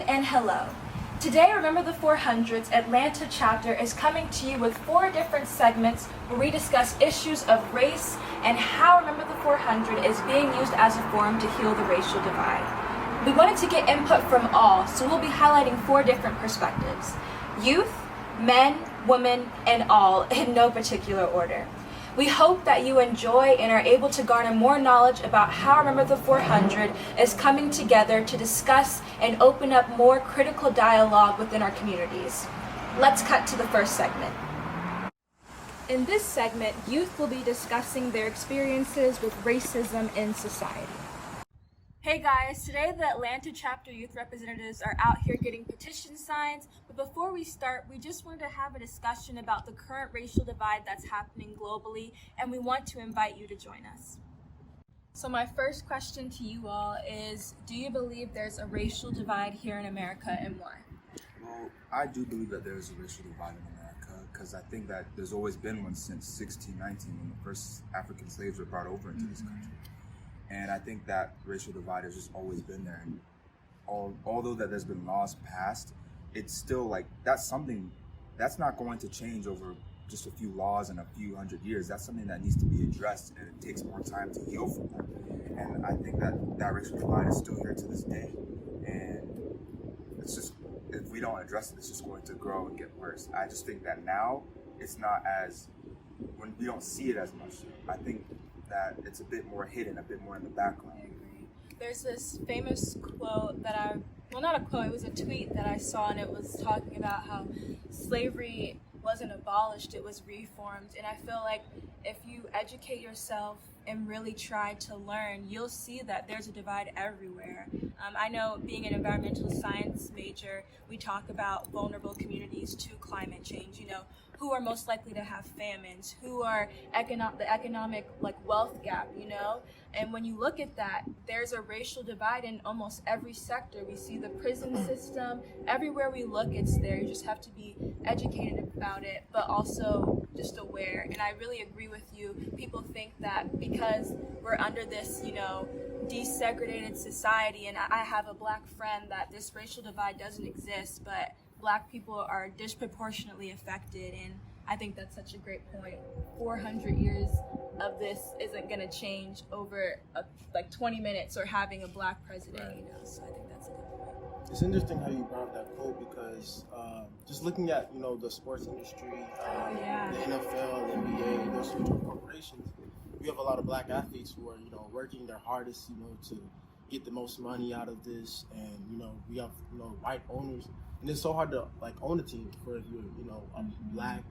and hello. Today, Remember the 400's Atlanta chapter is coming to you with 4 different segments where we discuss issues of race and how Remember the 400 is being used as a forum to heal the racial divide. We wanted to get input from all, so we'll be highlighting 4 different perspectives: youth, men, women, and all, in no particular order. We hope that you enjoy and are able to garner more knowledge about how Remember the 400 is coming together to discuss and open up more critical dialogue within our communities. Let's cut to the first segment. In this segment, youth will be discussing their experiences with racism in society. Hey guys, today the Atlanta chapter youth representatives are out here getting petition signs, but before we start, we just wanted to have a discussion about the current racial divide that's happening globally, and we want to invite you to join us. So my first question to you all is, do you believe there's a racial divide here in America, and why? Well, I do believe that there is a racial divide in America, because I think that there's always been one since 1619 when the first African slaves were brought over into this country. And I think that racial divide has just always been there. And although that there's been laws passed, it's still like, that's not going to change over just a few laws in a few hundred years. That's something that needs to be addressed, and it takes more time to heal from that. And I think that racial divide is still here to this day. And it's just, if we don't address it, it's just going to grow and get worse. I just think that now it's not as, when we don't see it as much. I think that it's a bit more hidden, a bit more in the background. I agree. There's this famous quote that not a quote, it was a tweet that I saw, and it was talking about how slavery wasn't abolished, it was reformed. And I feel like if you educate yourself and really try to learn, you'll see that there's a divide everywhere. I know, being an environmental science major, we talk about vulnerable communities to climate change, who are most likely to have famines, who are the economic wealth gap, And when you look at that, there's a racial divide in almost every sector. We see the prison system, everywhere we look, it's there. You just have to be educated about it, but also just aware. And I really agree with you. People think that because we're under this, desegregated society, and I have a Black friend, that this racial divide doesn't exist, but Black people are disproportionately affected, and I think that's such a great point. 400 years of this isn't going to change over 20 minutes or having a Black president, Right. So I think that's a good point. It's interesting how you brought up that quote, because just looking at the sports industry, the NFL, the NBA, those huge corporations, we have a lot of Black athletes who are working their hardest to get the most money out of this, and we have white owners, and it's so hard to own a team for if you're Black.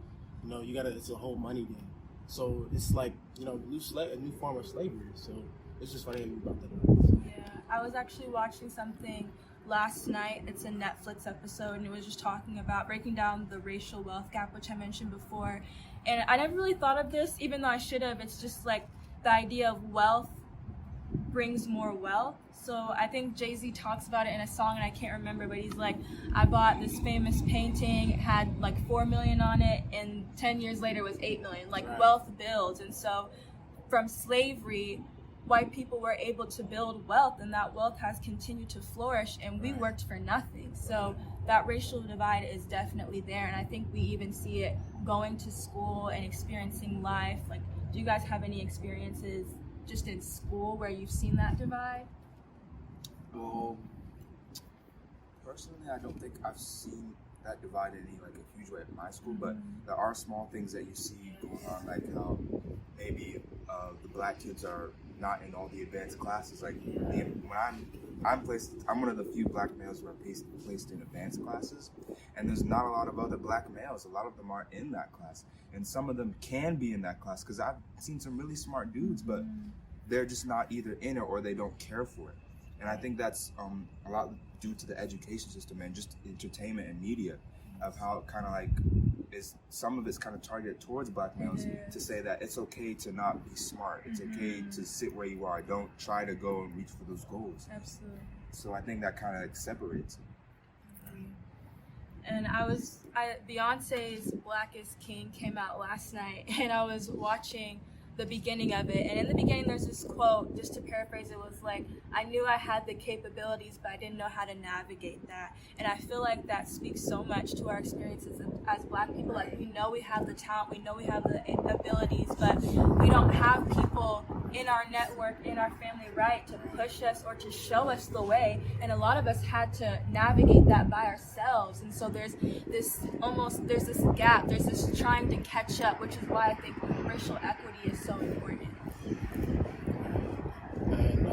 It's a whole money game. So it's a new form of slavery. So it's just funny how you brought that up. Yeah, I was actually watching something last night. It's a Netflix episode, and it was just talking about breaking down the racial wealth gap, which I mentioned before. And I never really thought of this, even though I should have. It's just the idea of wealth brings more wealth. So I think Jay-Z talks about it in a song, and I can't remember, but he's like, I bought this famous painting, it had 4 million on it, and 10 years later it was 8 million. Right. Wealth builds. And so from slavery, white people were able to build wealth, and that wealth has continued to flourish, and we worked for nothing. So that racial divide is definitely there, and I think we even see it going to school and experiencing life. Do you guys have any experiences just in school where you've seen that divide? Well, personally, I don't think I've seen that divide in any a huge way at my school, but there are small things that you see going on, like how maybe the Black kids are not in all the advanced classes. When I'm one of the few Black males who are placed in advanced classes, and there's not a lot of other Black males. A lot of them aren't in that class, and some of them can be in that class, because I've seen some really smart dudes, but they're just not either in it or they don't care for it. And I think that's a lot due to the education system and just entertainment and media, of how it some of it's kind of targeted towards Black males to say that it's okay to not be smart. It's okay to sit where you are. Don't try to go and reach for those goals. Absolutely. So I think that kind of separates it. And Beyonce's Black is King came out last night, and I was watching the beginning of it. And in the beginning, there's this quote, just to paraphrase, it was like, I knew I had the capabilities, but I didn't know how to navigate that. And I feel like that speaks so much to our experiences as Black people. Like, we know we have the talent, we know we have the abilities, but we don't have people in our network, in our family, right, to push us or to show us the way. And a lot of us had to navigate that by ourselves. And so there's this gap, there's this trying to catch up, which is why I think racial equity is so important. And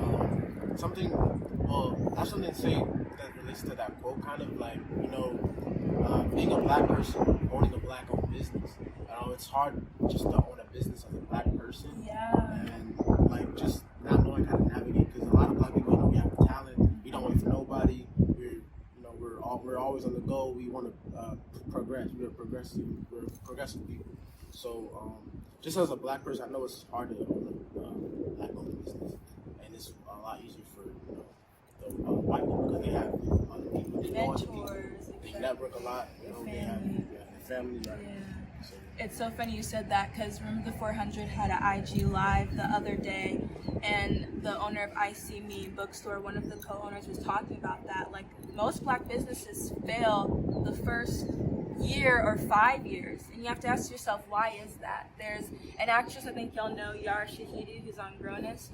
that's something to say that relates to that quote, kind of like, being a Black person, owning a Black-owned business. It's hard just to own a business as a Black person. Yeah. And like just not knowing how to navigate, because a lot of Black people, we have talent, we don't wait for nobody. We're always on the go. We want to progress. We're progressive people. So just as a Black person, I know it's hard to own a Black-owned business, and it's a lot easier for the white people, because they have other people, they know other people, they network a lot. They have their family. Right? Yeah. So. It's so funny you said that, because remember the 400 had an IG live the other day, and the owner of I See Me Bookstore, one of the co-owners, was talking about that. Like, most Black businesses fail the first year or 5 years, and you have to ask yourself, why is that? There's an actress, I think y'all know, Yara Shahidi, who's on Grown-ups,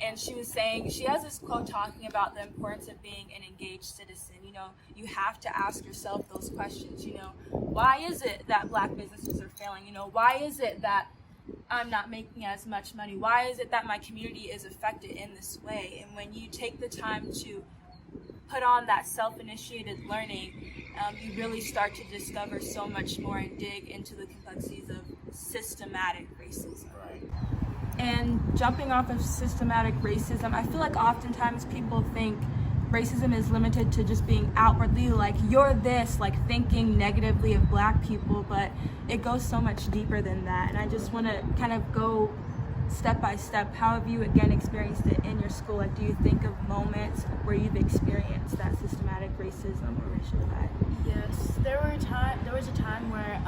and she was saying, she has this quote talking about the importance of being an engaged citizen. You have to ask yourself those questions. Why is it that Black businesses are failing? Why is it that I'm not making as much money? Why is it that my community is affected in this way? And when you take the time to put on that self-initiated learning, you really start to discover so much more and dig into the complexities of systematic racism. Right. And jumping off of systematic racism, I feel like oftentimes people think racism is limited to just being outwardly like, you're this, like thinking negatively of Black people, but it goes so much deeper than that. And I just want to kind of go step by step. How have you again experienced it in your school? Like, do you think of moments where you've experienced that systematic racism or racial bias? Yes, there was a time where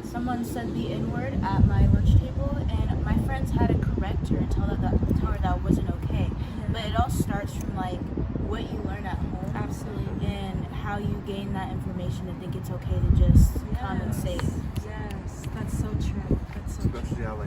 someone said the N-word at my lunch table, and my friends had to correct her and tell her that wasn't okay. But it all starts from like what you learn at home. Absolutely. And how you gain that information and think it's okay to just come and say it. Yes, that's so true. Especially how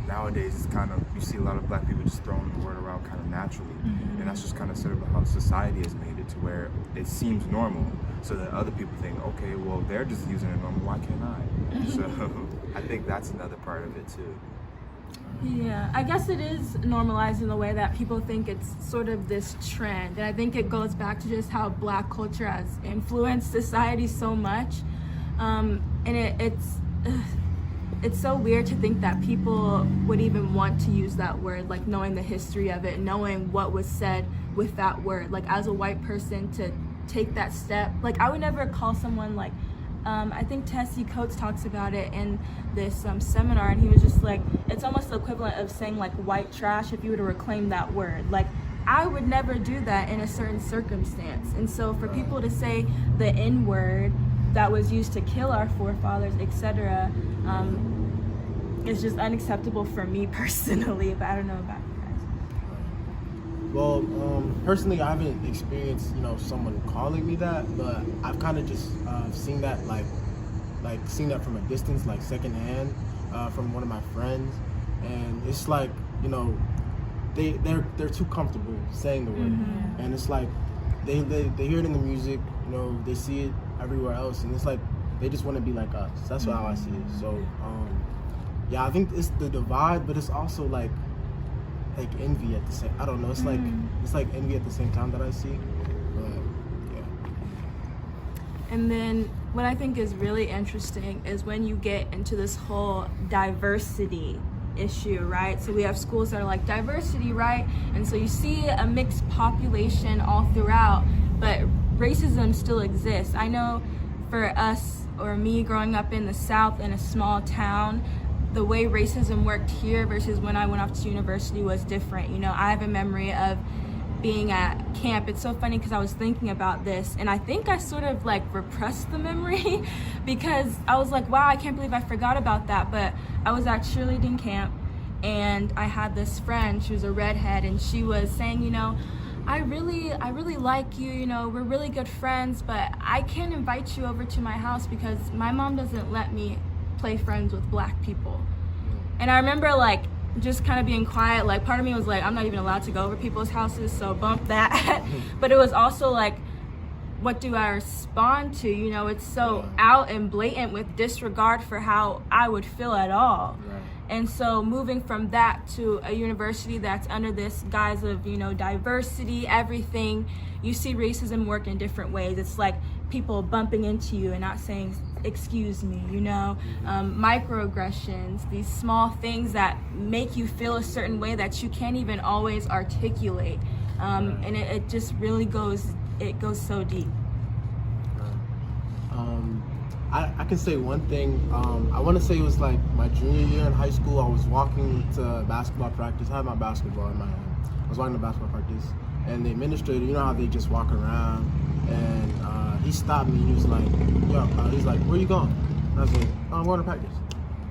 nowadays it's kind of, you see a lot of Black people just throwing the word around kind of naturally, and that's just kind of sort of how society has made it to where it seems normal, so that other people think, okay, well, they're just using it normal, why can't I? So I think that's another part of it too. Yeah, I guess it is normalized in the way that people think it's sort of this trend, and I think it goes back to just how Black culture has influenced society so much, and it's so weird to think that people would even want to use that word, like knowing the history of it, knowing what was said with that word. Like, as a white person, to take that step, like I would never call someone like, I think Tessie Coates talks about it in this seminar, and he was just like, it's almost the equivalent of saying like white trash if you were to reclaim that word. Like, I would never do that in a certain circumstance. And so for people to say the N-word that was used to kill our forefathers, etc., is just unacceptable for me personally, but I don't know about you guys. Well, personally, I haven't experienced, someone calling me that, but I've kind of just seen that, like seen that from a distance, like secondhand, from one of my friends, and it's like, they're too comfortable saying the word, and it's like they hear it in the music, they see it everywhere else, and it's like they just want to be like us. That's how I see it. So, yeah, I think it's the divide, but it's also like envy at the same. I don't know. It's like envy at the same time that I see. But yeah. And then what I think is really interesting is when you get into this whole diversity issue, right? So we have schools that are like diversity, right? And so you see a mixed population all throughout, but racism still exists. I know for us, or me growing up in the South in a small town, the way racism worked here versus when I went off to university was different. I have a memory of being at camp. It's so funny because I was thinking about this, and I think I sort of like repressed the memory because I was like, wow, I can't believe I forgot about that. But I was at cheerleading camp, and I had this friend, she was a redhead, and she was saying, you know, I really like you, you know, we're really good friends, but I can't invite you over to my house because my mom doesn't let me play friends with black people. And I remember like just kind of being quiet, like part of me was like, I'm not even allowed to go over people's houses, so bump that. But it was also like, what do I respond to? You know, it's so out and blatant with disregard for how I would feel at all. Right. And so moving from that to a university that's under this guise of, you know, diversity, everything, you see racism work in different ways. It's like people bumping into you and not saying, excuse me, you know, microaggressions, these small things that make you feel a certain way that you can't even always articulate. And it just really goes so deep. I can say one thing. I want to say it was like my junior year in high school. I was walking to basketball practice. I had my basketball in my hand. I was walking to basketball practice, and the administrator, you know how they just walk around, and he stopped me and he was like, yo, he's like, where you going? And I was like, oh, I'm going to practice.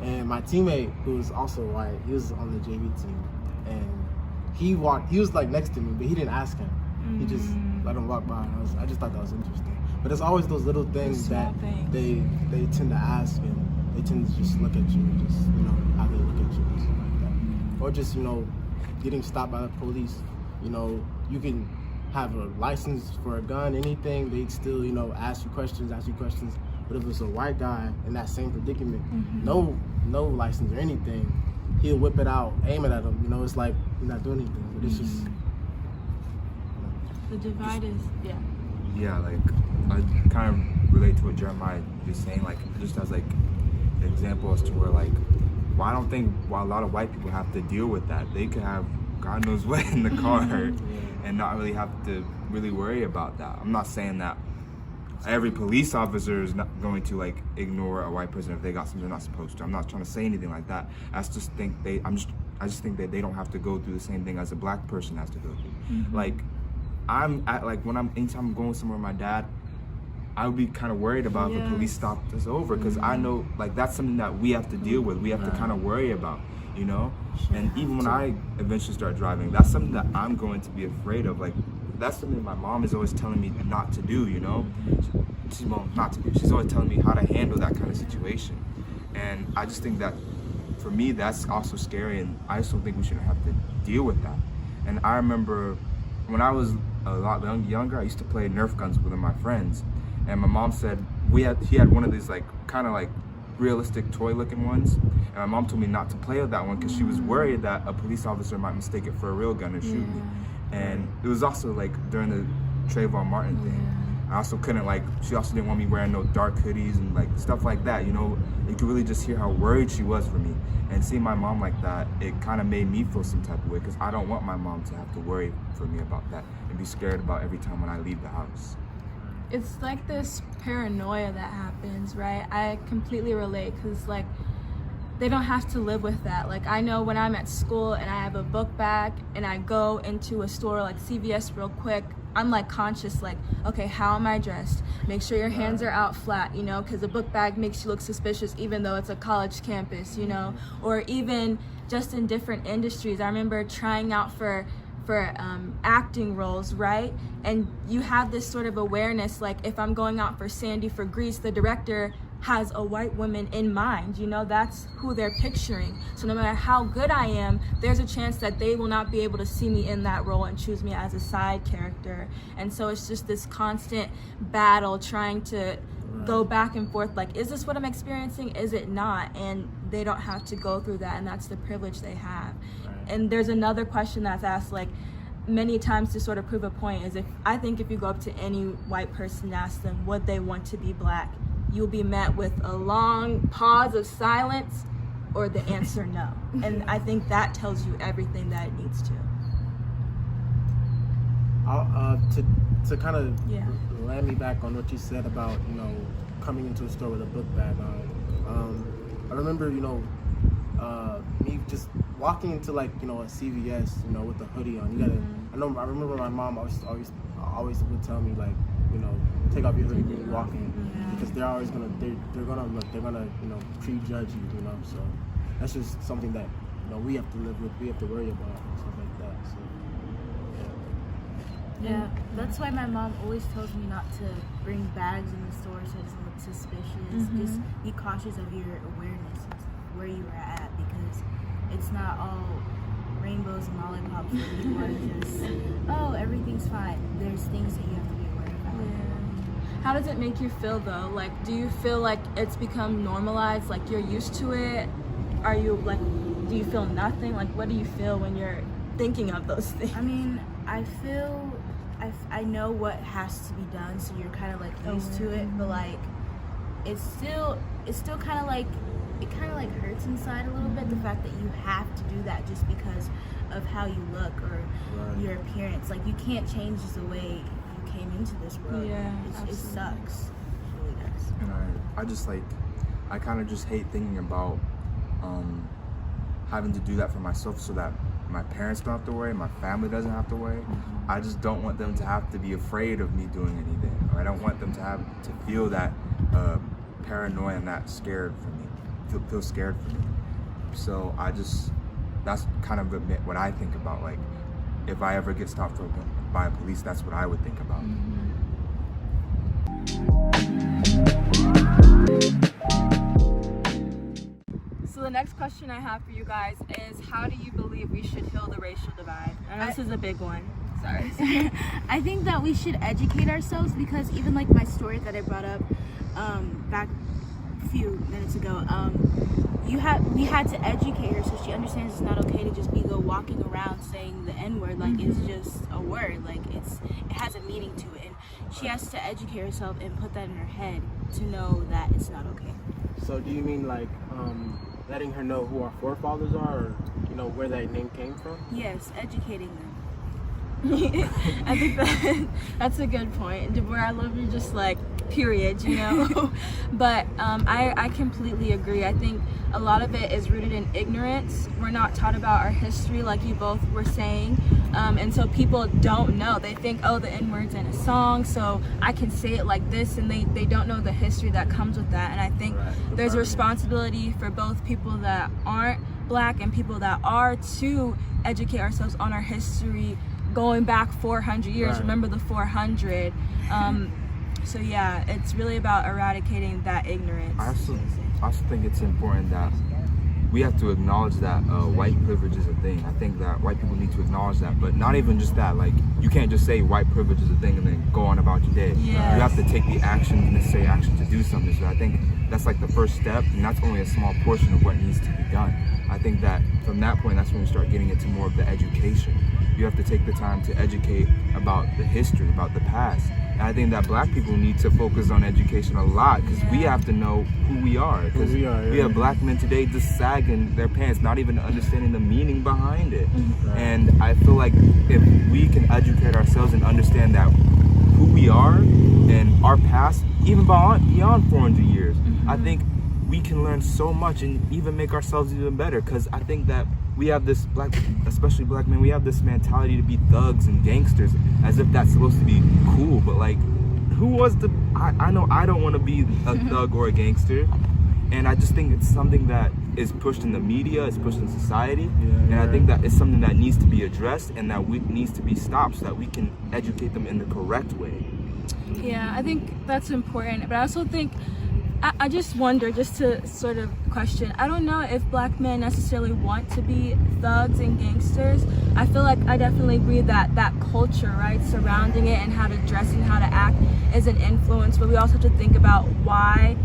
And my teammate, who was also white, he was on the JV team, and he was like next to me, but he didn't ask him. He just let him walk by. And I just thought that was interesting. But it's always those little things that they tend to ask, and they tend to just look at you and just, you know, how they look at you and stuff like that. Or just, you know, getting stopped by the police. You know, you can have a license for a gun, anything, they'd still, you know, ask you questions. But if it's a white guy in that same predicament, no license or anything, he'll whip it out, aim it at them. You know, it's like you're not doing anything. But it's just... The divide is, Yeah, like, I kind of relate to what Jeremiah is saying, like, just as, like, an example as to where, like, well, I don't think a lot of white people have to deal with that. They could have God knows what in the car and not really have to really worry about that. I'm not saying that every police officer is not going to, like, ignore a white person if they got something they're not supposed to. I'm not trying to say anything like that. I just think I just think that they don't have to go through the same thing as a black person has to go through. Like, anytime I'm going somewhere with my dad, I would be kind of worried about if the police stopped us over, because I know, like, that's something that we have to deal with. We have to kind of worry about, you know? And even when I eventually start driving, that's something that I'm going to be afraid of. Like, that's something my mom is always telling me not to do, you know? Not to do. She's always telling me how to handle that kind of situation. And I just think that, for me, that's also scary, and I just don't think we shouldn't have to deal with that. And I remember when I was a lot younger, I used to play Nerf guns with one of my friends, and my mom said he had one of these, like, kind of like realistic toy looking ones, and my mom told me not to play with that one because she was worried that a police officer might mistake it for a real gun and shoot me. And it was also like during the Trayvon Martin thing. I also couldn't, like, she also didn't want me wearing no dark hoodies and, like, stuff like that, you know? You could really just hear how worried she was for me. And seeing my mom like that, it kind of made me feel some type of way, because I don't want my mom to have to worry for me about that and be scared about every time when I leave the house. It's like this paranoia that happens, right? I completely relate, because, like, they don't have to live with that. Like, I know when I'm at school and I have a book bag and I go into a store like CVS real quick, I'm, like, conscious, like, okay, how am I dressed? Make sure your hands are out flat, you know, because a book bag makes you look suspicious even though it's a college campus, you know, or even just in different industries. I remember trying out for acting roles, right? And you have this sort of awareness, like, if I'm going out for Sandy for Grease, the director has a white woman in mind, you know, that's who they're picturing. So no matter how good I am, there's a chance that they will not be able to see me in that role and choose me as a side character. And so it's just this constant battle trying to go back and forth, like, is this what I'm experiencing? Is it not? And they don't have to go through that, and that's the privilege they have. And there's another question that's asked, like, many times to sort of prove a point, is if you go up to any white person and ask them would they want to be black, you'll be met with a long pause of silence or the answer no. And I think that tells you everything that it needs to. To kind of land me back on what you said about, you know, coming into a store with a book bag on. I remember, you know, me just walking into like, you know, a CVS, you know, with a hoodie on. You gotta. I remember my mom always would tell me like, you know, take off your hoodie when you're walking, because they're always gonna you know, prejudge you, you know. So that's just something that, you know, we have to live with, we have to worry about and stuff like that. So yeah, that's why my mom always tells me not to bring bags in the store so it doesn't look suspicious. Just be cautious of your awareness of where you are at, because it's not all rainbows and lollipops where people are just, oh, everything's fine. There's things that you have to be aware about. Yeah. How does it make you feel though? Like, do you feel like it's become normalized, like you're used to it? Are you like, do you feel nothing? Like, what do you feel when you're thinking of those things? I mean, I know what has to be done, so you're kind of like used to it, but like it's still kind of like, it kind of like hurts inside a little bit, the fact that you have to do that just because of how you look or your appearance. Like, you can't change the way you came into this world. Yeah, it sucks. It really does. And I just like, I kind of just hate thinking about having to do that for myself so that my parents don't have to worry, my family doesn't have to worry. I just don't want them to have to be afraid of me doing anything. Or I don't want them to have to feel that paranoia and that scared for me, feel scared for me. So that's kind of what I think about. Like, if I ever get stopped by police, that's what I would think about. So the next question I have for you guys is, how do you believe we should heal the racial divide? I know this is a big one. Sorry. I think that we should educate ourselves, because even like my story that I brought up back a few minutes ago, we had to educate her so she understands it's not okay to just go walking around saying the N-word like it's just a word, like it has a meaning to it, and she has to educate herself and put that in her head to know that it's not okay. do you mean like letting her know who our forefathers are, or, you know, where that name came from? Yes, educating them. I think that's a good point. Deborah, I love you just like, period, you know? But I completely agree. I think a lot of it is rooted in ignorance. We're not taught about our history, like you both were saying. And so people don't know. They think, oh, the N-word's in a song, so I can say it like this, and they don't know the history that comes with that. And I think there's a responsibility for both people that aren't Black and people that are to educate ourselves on our history going back 400 years. Remember the 400. So yeah, it's really about eradicating that ignorance. I also think it's important that we have to acknowledge that white privilege is a thing. I think that white people need to acknowledge that, but not even just that. Like, you can't just say white privilege is a thing and then go on about your day. Yes. You have to take the action, necessary action to do something. So I think that's like the first step, and that's only a small portion of what needs to be done. I think that from that point, that's when we start getting into more of the education. You have to take the time to educate about the history, about the past. And I think that Black people need to focus on education a lot, because we have to know who we are. Because we have Black men today just sagging their pants, not even understanding the meaning behind it. And I feel like if we can educate ourselves and understand that who we are and our past, even beyond 400 years, I think we can learn so much and even make ourselves even better. Because I think that we have this especially Black men, we have this mentality to be thugs and gangsters as if that's supposed to be cool. But like, who was I know I don't want to be a thug or a gangster. And I just think it's something that is pushed in the media, it's pushed in society. And I think that it's something that needs to be addressed and that needs to be stopped so that we can educate them in the correct way. Yeah, I think that's important. But I also think, I just wonder, just to sort of question, I don't know if Black men necessarily want to be thugs and gangsters. I feel like I definitely agree that that culture, right, surrounding it and how to dress and how to act is an influence, but we also have to think about why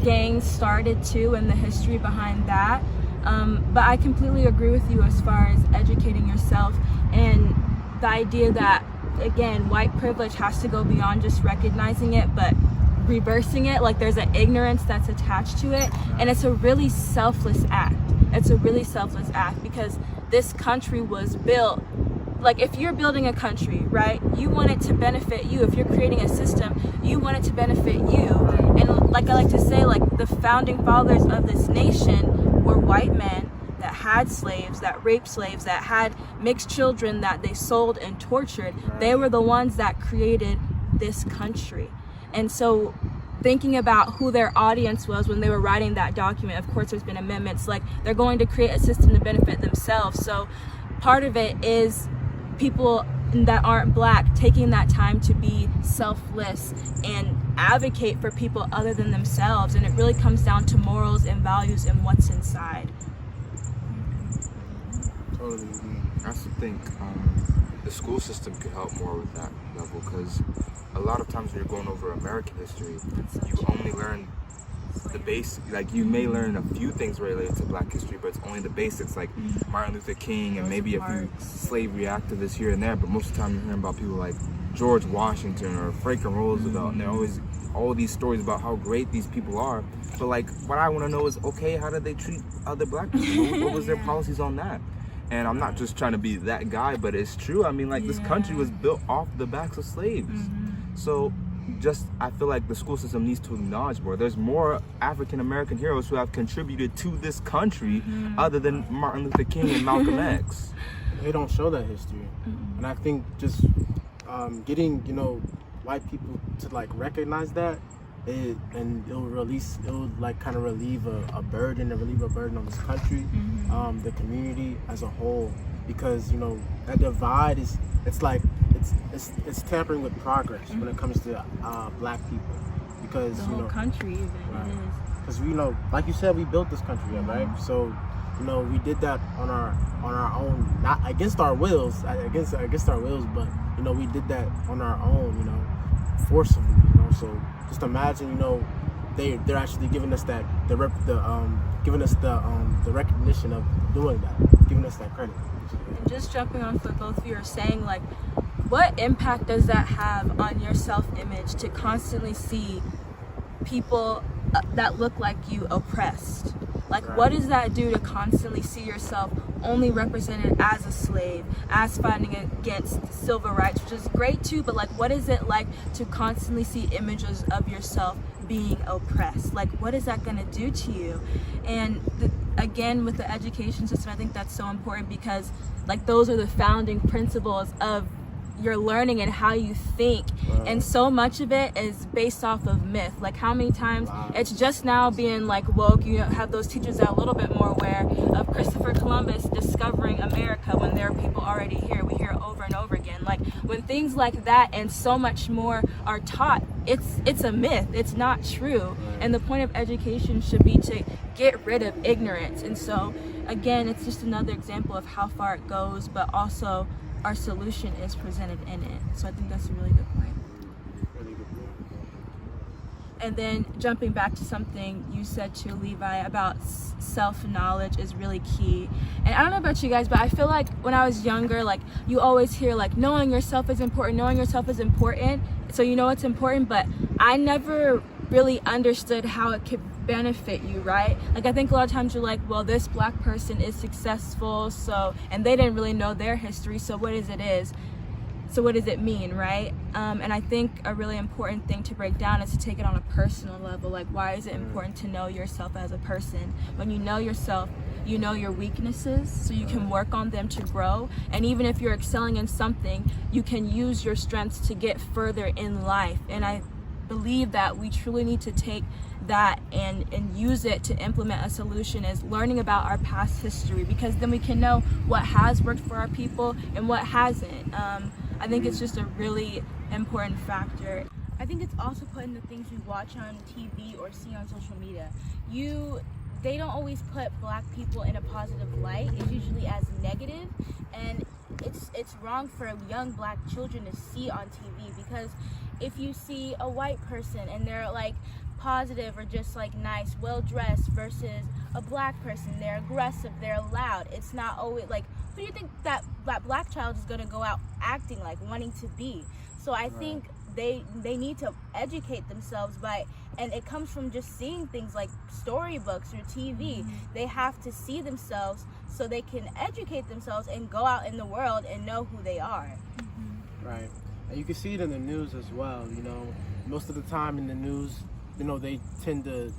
gangs started too and the history behind that. But I completely agree with you as far as educating yourself and the idea that, again, white privilege has to go beyond just recognizing it, but reversing it. Like, there's an ignorance that's attached to it, and it's a really selfless act. It's a really selfless act, because this country was built, like, if you're building a country, right, you want it to benefit you. If you're creating a system, you want it to benefit you. And like I like to say, like, the founding fathers of this nation were white men that had slaves, that raped slaves, that had mixed children that they sold and tortured. They were the ones that created this country. And so thinking about who their audience was when they were writing that document, of course there's been amendments, like they're going to create a system to benefit themselves. So part of it is people that aren't black taking that time to be selfless and advocate for people other than themselves. And it really comes down to morals and values and what's inside. Totally. I also think the school system could help more with that level, because a lot of times when you're going over American history, you only learn the basic, like you may learn a few things related to black history, but it's only the basics, like Martin Luther King and maybe a few slavery activists here and there. But most of the time you're hearing about people like George Washington or Franklin Roosevelt, and they're always all these stories about how great these people are. But like, what I want to know is, okay, how did they treat other black people? What was their policies on that? And I'm not just trying to be that guy, but it's true. I mean, like, this country was built off the backs of slaves. So just, I feel like the school system needs to acknowledge more. There's more African American heroes who have contributed to this country other than Martin Luther King and Malcolm X. They don't show that history. And I think just getting, white people to like recognize that, it'll like kind of relieve a burden on this country, the community as a whole, because that divide it's tampering with progress when it comes to black people, because the whole country even because like you said, we built this country up, right? So we did that on our own, not against our wills, against our wills, but we did that on our own, forcibly, so just imagine, they're actually giving us that giving us the recognition of doing that, giving us that credit. And just jumping on what both of you are saying, like, what impact does that have on your self-image to constantly see people that look like you oppressed? Like, what does that do to constantly see yourself only represented as a slave, as fighting against civil rights, which is great too, but like, what is it like to constantly see images of yourself being oppressed? Like, what is that going to do to you? And again, with the education system, I think that's so important, because like, those are the founding principles of your learning and how you think, and so much of it is based off of myth. Like, how many times it's just now being like woke, you have those teachers that are a little bit more aware of Christopher Columbus discovering America when there are people already here. We hear it over and over again. Like, when things like that and so much more are taught, it's a myth, it's not true. And the point of education should be to get rid of ignorance. And so again, it's just another example of how far it goes, but also our solution is presented in it. So I think that's a really good point. And then jumping back to something you said too, Levi, about self-knowledge is really key. And I don't know about you guys, but I feel like when I was younger, like, you always hear like, knowing yourself is important, so you know it's important, but I never really understood how it could benefit you, right? Like, I think a lot of times you're like, well, this black person is successful, so, and they didn't really know their history, so what does it mean, right? And I think a really important thing to break down is to take it on a personal level. Like, why is it important to know yourself as a person? When you know yourself, you know your weaknesses, so you can work on them to grow. And even if you're excelling in something, you can use your strengths to get further in life. And I believe that we truly need to take that and use it to implement a solution, is learning about our past history, because then we can know what has worked for our people and what hasn't. I think it's just a really important factor. I think it's also put in the things we watch on TV or see on social media. They don't always put black people in a positive light. It's usually as negative, and it's wrong for young black children to see on TV, because if you see a white person and they're like positive or just like nice, well dressed, versus a black person, they're aggressive, they're loud, it's not always like, who do you think that black child is going to go out acting like, wanting to be? So I think they need to educate themselves and it comes from just seeing things like storybooks or TV. They have to see themselves so they can educate themselves and go out in the world and know who they are. Right. And you can see it in the news as well. Most of the time in the news, they tend to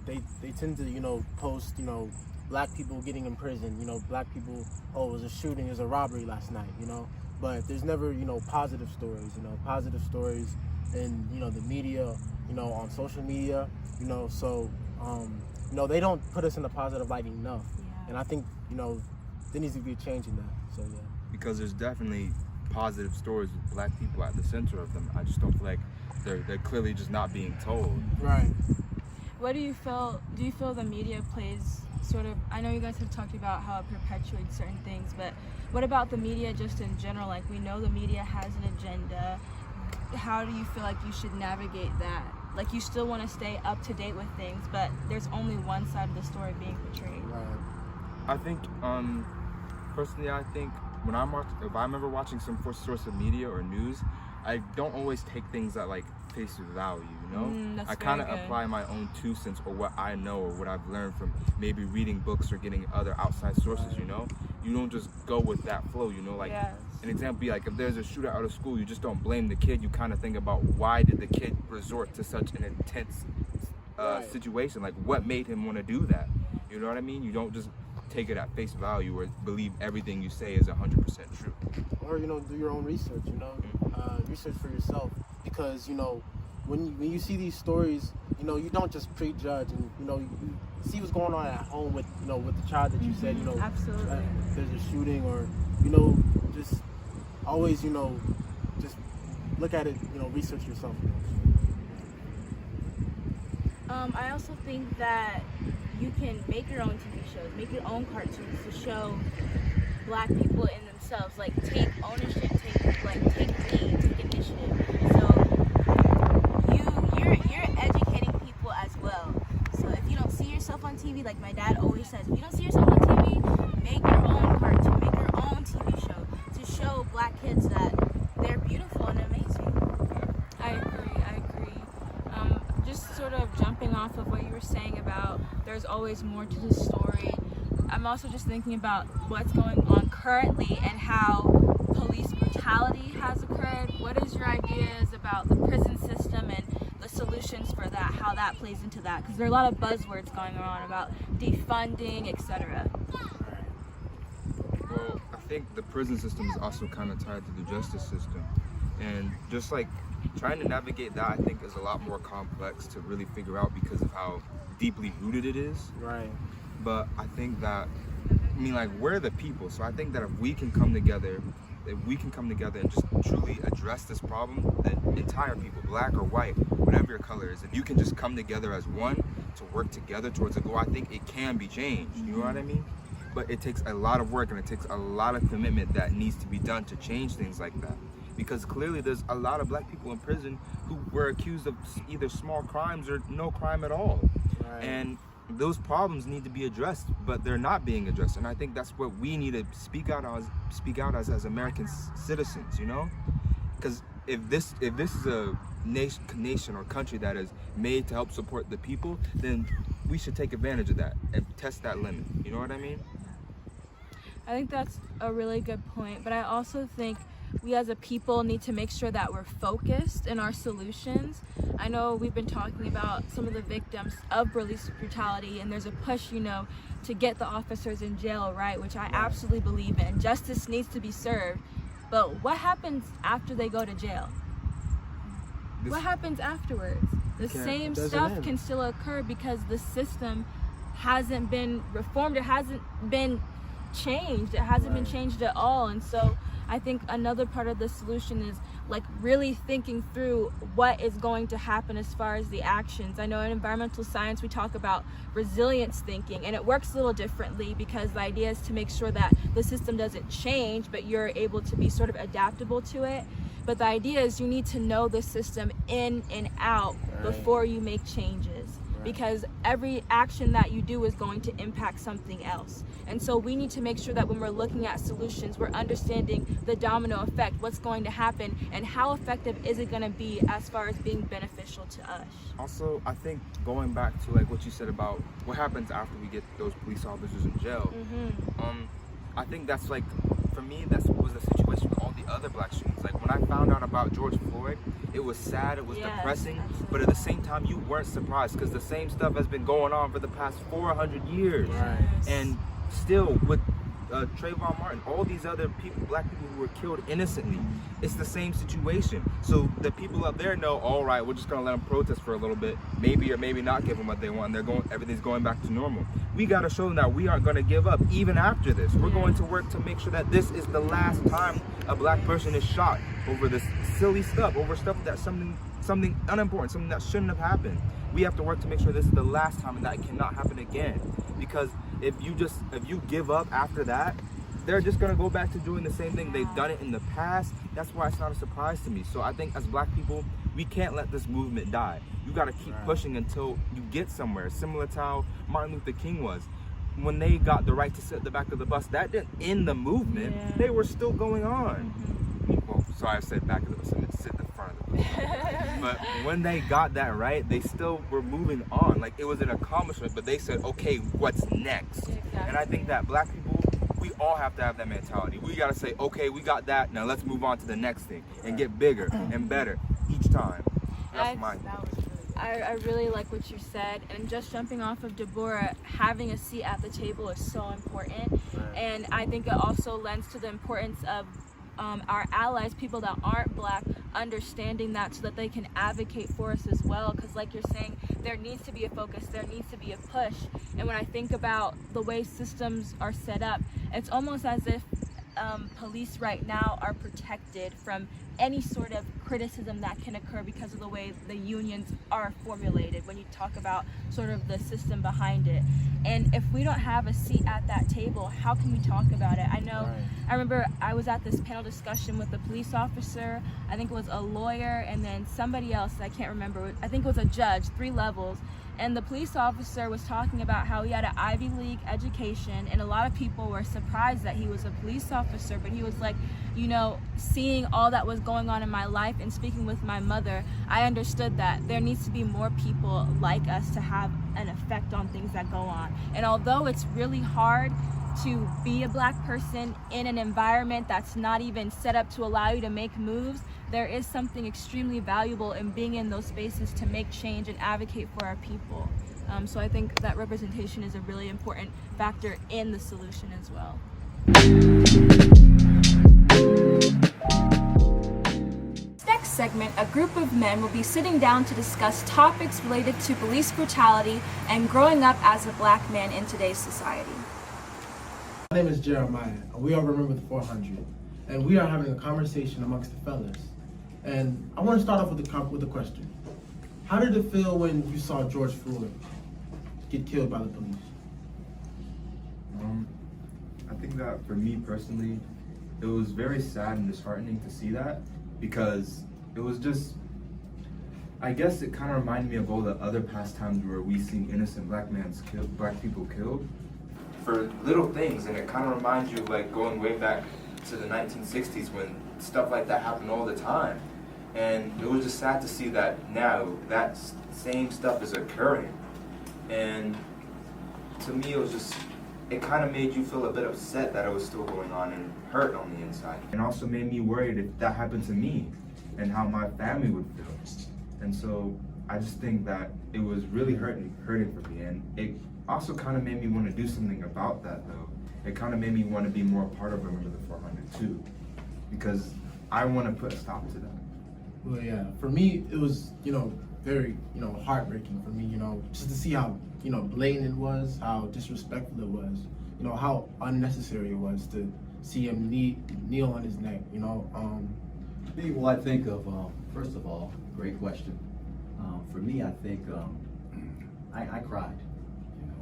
they tend to, you know, post, you know, black people getting in prison, you know, black people, oh, it was a shooting, it was a robbery last night, you know, but there's never, you know, positive stories in, you know, the media, you know, on social media, you know, so, you know, they don't put us in a positive light enough. And I think, you know, there needs to be a change in that, so yeah. Because there's definitely positive stories with black people at the center of them. I just don't feel like they're clearly just not being told. Right. What do you feel the media plays sort of, I know you guys have talked about how it perpetuates certain things, but what about the media just in general? Like, we know the media has an agenda. How do you feel like you should navigate that? Like, you still want to stay up to date with things, but there's only one side of the story being portrayed. Right. I think, personally, I think if I'm ever watching some source of media or news, I don't always take things at like face value, you know? I kind of apply my own 2 cents or what I know or what I've learned from maybe reading books or getting other outside sources, you know? You don't just go with that flow, you know? Like, an example be like, if there's a shootout out of school, you just don't blame the kid. You kind of think about, why did the kid resort to such an intense situation? Like, what made him want to do that? You know what I mean? You don't just take it at face value or believe everything you say is 100% true. Or, you know, do your own research, you know, research for yourself, because, you know, when you see these stories, you know, you don't just prejudge, and, you know, you see what's going on at home with, you know, with the child that you said, you know, absolutely, there's a shooting, or, you know, just always, you know, just look at it, you know, research yourself. I also think that you can make your own TV shows, make your own cartoons to show black people in themselves. Like, take ownership, take lead, take initiative. So you're educating people as well. So if you don't see yourself on TV, like my dad always says, if you don't see yourself on TV, make your own cartoon, make your own TV show to show black kids that they're beautiful and amazing. I agree. Just sort of jumping off of what you were saying about there's always more to the story. I'm also just thinking about what's going on currently and how police brutality has occurred. What is your ideas about the prison system and the solutions for that, how that plays into that? Because there are a lot of buzzwords going on about defunding, etc. Well, I think the prison system is also kind of tied to the justice system. And just like trying to navigate that, I think, is a lot more complex to really figure out because of how deeply rooted it is. Right. But I think that, I mean, like, we're the people. So I think that if we can come together and just truly address this problem, the entire people, black or white, whatever your color is, if you can just come together as one to work together towards a goal, I think it can be changed. You know what I mean? But it takes a lot of work and it takes a lot of commitment that needs to be done to change things like that. Because clearly there's a lot of black people in prison who were accused of either small crimes or no crime at all. Right. And those problems need to be addressed, but they're not being addressed. And I think that's what we need to speak out as American citizens, you know? Because if this is a nation or country that is made to help support the people, then we should take advantage of that and test that limit. You know what I mean? I think that's a really good point, but I also think we as a people need to make sure that we're focused in our solutions. I know we've been talking about some of the victims of police brutality, and there's a push, you know, to get the officers in jail, right? Which I absolutely believe in. Justice needs to be served. But what happens after they go to jail? What happens afterwards? The same stuff can still occur because the system hasn't been reformed. It hasn't been changed. It hasn't been changed at all. And so I think another part of the solution is like really thinking through what is going to happen as far as the actions. I know in environmental science we talk about resilience thinking, and it works a little differently because the idea is to make sure that the system doesn't change, but you're able to be sort of adaptable to it. But the idea is you need to know the system in and out before you make changes, because every action that you do is going to impact something else. And so we need to make sure that when we're looking at solutions, we're understanding the domino effect, what's going to happen, and how effective is it going to be as far as being beneficial to us. Also, I think going back to like what you said about what happens after we get those police officers in jail, I think that's like, for me, that was the situation with all the other black shootings. Like when I found out about George Floyd, it was sad, it was Yes, depressing, absolutely. but at the same time, you weren't surprised because the same stuff has been going on for the past 400 years. Right. And still, with Trayvon Martin, all these other people, black people who were killed innocently, it's the same situation. So the people up there know, all right, we're just gonna let them protest for a little bit, maybe or maybe not give them what they want. Everything's going back to normal. We gotta show them that we aren't gonna give up even after this. We're going to work to make sure that this is the last time a black person is shot over this silly stuff, over stuff that's something unimportant, something that shouldn't have happened. We have to work to make sure this is the last time and that it cannot happen again. Because if you give up after that, they're just gonna go back to doing the same thing. They've done it in the past. That's why it's not a surprise to me. So I think as black people, we can't let this movement die. You gotta keep pushing until you get somewhere. Similar to how Martin Luther King was. When they got the right to sit at the back of the bus, that didn't end the movement. Yeah. They were still going on. Well, sorry, I said back of the bus, I meant sit in the front of the bus. But when they got that right, they still were moving on. Like, it was an accomplishment, but they said, okay, what's next? Exactly. And I think that black people, we all have to have that mentality. We gotta say, okay, we got that, now let's move on to the next thing and get bigger and better each time. That's my I really like what you said, and just jumping off of Deborah, having a seat at the table is so important, and I think it also lends to the importance of our allies, people that aren't black, understanding that so that they can advocate for us as well, because like you're saying, there needs to be a focus, there needs to be a push. And when I think about the way systems are set up, it's almost as if police right now are protected from any sort of criticism that can occur because of the way the unions are formulated when you talk about sort of the system behind it. And if we don't have a seat at that table, how can we talk about it? I know, I remember I was at this panel discussion with a police officer, I think it was a lawyer, and then somebody else, I can't remember, I think it was a judge, 3 levels. And the police officer was talking about how he had an Ivy League education, and a lot of people were surprised that he was a police officer, but he was like, you know, seeing all that was going on in my life and speaking with my mother, I understood that there needs to be more people like us to have an effect on things that go on. And although it's really hard to be a black person in an environment that's not even set up to allow you to make moves, there is something extremely valuable in being in those spaces to make change and advocate for our people. So I think that representation is a really important factor in the solution as well. Next segment, a group of men will be sitting down to discuss topics related to police brutality and growing up as a black man in today's society. My name is Jeremiah, and we all remember the 400. And we are having a conversation amongst the fellas. And I want to start off with a question. How did it feel when you saw George Floyd get killed by the police? I think that for me personally, it was very sad and disheartening to see that, because it was just, I guess it kind of reminded me of all the other past times where we see innocent black people killed for little things, and it kind of reminds you of like going way back to the 1960s when stuff like that happened all the time. And it was just sad to see that now that same stuff is occurring. And to me, it kind of made you feel a bit upset that it was still going on and hurt on the inside. And also made me worried if that happened to me and how my family would feel. And so I just think that it was really hurting for me. And it also kind of made me want to do something about that, though. It kind of made me want to be more a part of Remember the 400 too, because I want to put a stop to that. Well, yeah, for me, it was, very, heartbreaking for me, just to see how, blatant it was, how disrespectful it was, how unnecessary it was to see him kneel on his neck, Well, I think of, first of all, great question. For me, I think I cried.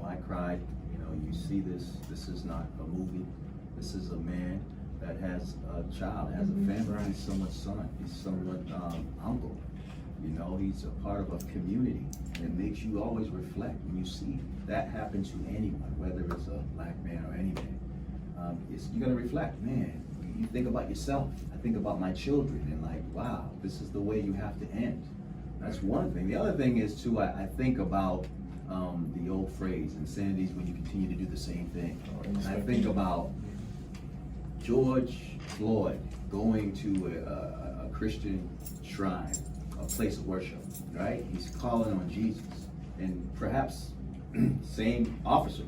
I cried. You see this is not a movie. This is a man that has a child, has a family. He's someone's son. He's someone's uncle. He's a part of a community. And it makes you always reflect when you see that happen to anyone, whether it's a black man or any man. You're going to reflect, man. You think about yourself. I think about my children and like, wow, this is the way you have to end. That's one thing. The other thing is too, I think about the old phrase, insanity is when you continue to do the same thing. And I think about George Floyd going to a Christian shrine, a place of worship, right? He's calling on Jesus. And perhaps same officer,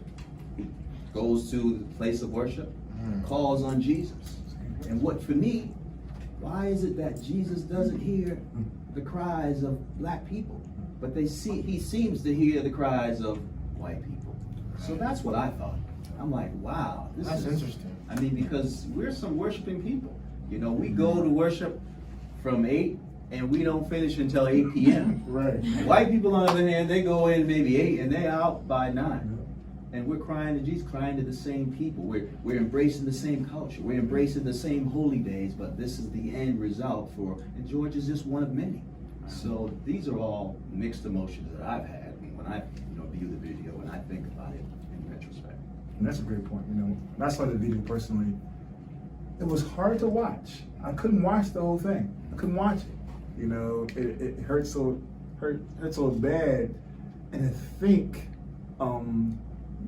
he goes to the place of worship, calls on Jesus. And what for me, why is it that Jesus doesn't hear the cries of black people, but he seems to hear the cries of white people? So that's what I thought. I'm like, wow, That's interesting. I mean, because we're some worshiping people. You know, we go to worship from 8 and we don't finish until 8 p.m. Right. White people, on the other hand, they go in maybe 8 and they're out by 9. And we're crying to Jesus, crying to the same people. We're embracing the same culture. We're embracing the same holy days, but this is the end result and George is just one of many. So these are all mixed emotions that I've had when I view the video and I think about it in retrospect. And that's a great point. I saw the video personally. It was hard to watch. I couldn't watch the whole thing. I couldn't watch it. It hurt so bad. And to think,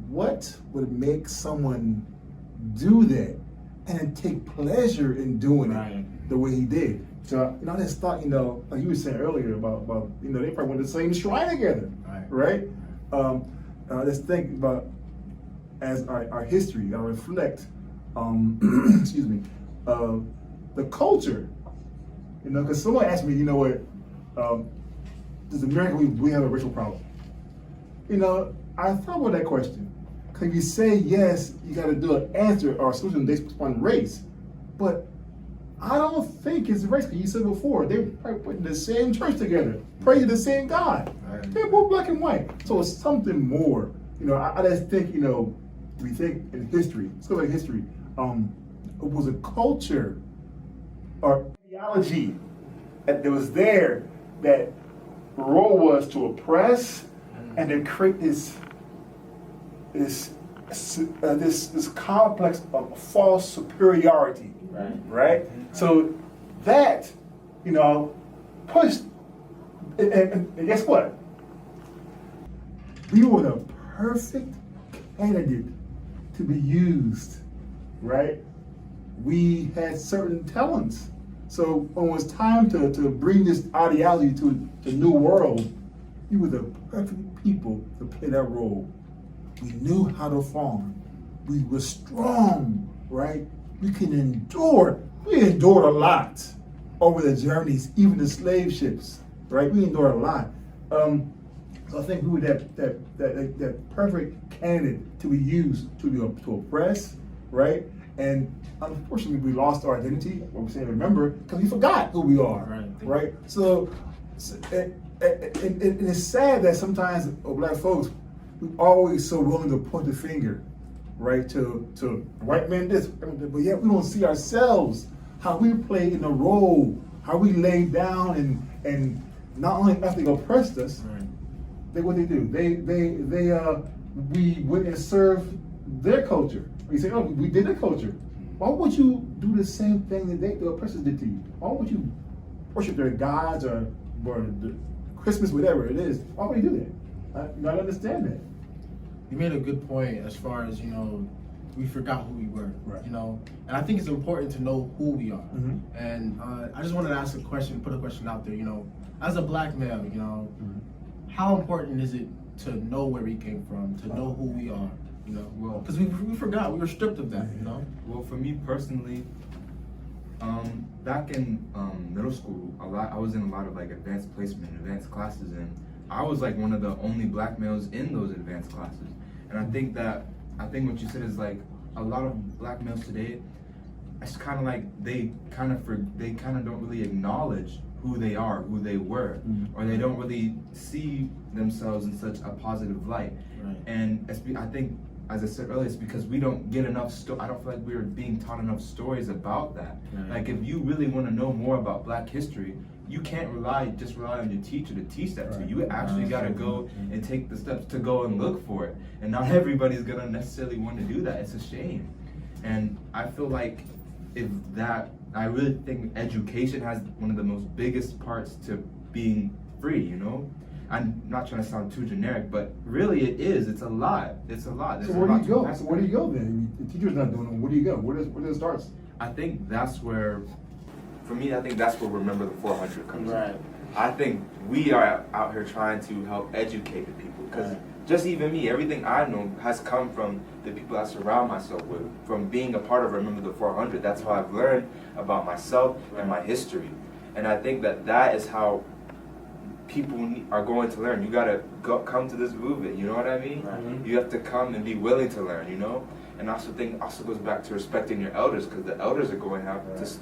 what would make someone do that and take pleasure in doing it the way he did? So I just thought, like you were saying earlier about they probably went to the same shrine together, right? Just think about as our history, our reflect, excuse me, the culture, because someone asked me, does America, we have a racial problem? I thought about that question. Because if you say yes, you got to do an answer or a solution based upon race. But I don't think it's race, because you said before, they probably put in the same church together, praising the same God. They're both black and white. So it's something more. I just think, we think in history, let's go back to history, it was a culture or ideology that was there, that the role was to oppress and then create this complex of false superiority, right? So that, pushed, and guess what? We were the perfect candidate to be used, right? We had certain talents. So when it was time to bring this ideology to the new world, we were the perfect people to play that role. We knew how to farm. We were strong, right? We can endure. We endured a lot over the journeys, even the slave ships, right? We endured a lot. So I think we were that perfect candidate to be used to oppress, right? And unfortunately, we lost our identity. What we're saying, remember, because we forgot who we are, right? So and it's sad that sometimes black folks, we're always so willing to point the finger, right, to white men this, but yet we don't see ourselves, how we play in the role, how we lay down and not only after they oppressed us, what they do, we went and served their culture. You say, oh, we did their culture. Why would you do the same thing that the oppressors did to you? Why would you worship their gods or the Christmas, whatever it is? Why would you do that? I don't understand that. You made a good point as far as, we forgot who we were, and I think it's important to know who we are. And I just wanted to ask a question, put a question out there, as a black male, how important is it to know where we came from, to know who we are, Well, because we forgot, we were stripped of that, Well, for me personally, back in middle school, I was in a lot of like advanced placement, advanced classes, and I was like one of the only black males in those advanced classes. And I think what you said is like a lot of black males today, it's kind of like they kind of don't really acknowledge who they are, who they were, or they don't really see themselves in such a positive light. And I think, as I said earlier, it's because we don't get enough. I don't feel like we're being taught enough stories about that. Like, if you really want to know more about Black history, you can't just rely on your teacher to teach that to you. You actually got to go and take the steps to go and look for it. And not everybody's gonna necessarily want to do that. It's a shame. And I feel like I really think education has one of the most biggest parts to being free. I'm not trying to sound too generic, but really it is. It's a lot. It's a lot. So where do you go? So where do you go then? The teacher's not doing it. Where do you go? Where does it start? I think that's where, for me, I think that's where Remember the 400 comes in. Right. I think we are out here trying to help educate the people, because just even me, everything I know has come from the people I surround myself with, from being a part of Remember the 400. That's how I've learned about myself and my history. And I think that is how people are going to learn. You gotta come to this movement, you know what I mean? Right. You have to come and be willing to learn, you know? And I also think goes back to respecting your elders, because the elders are going to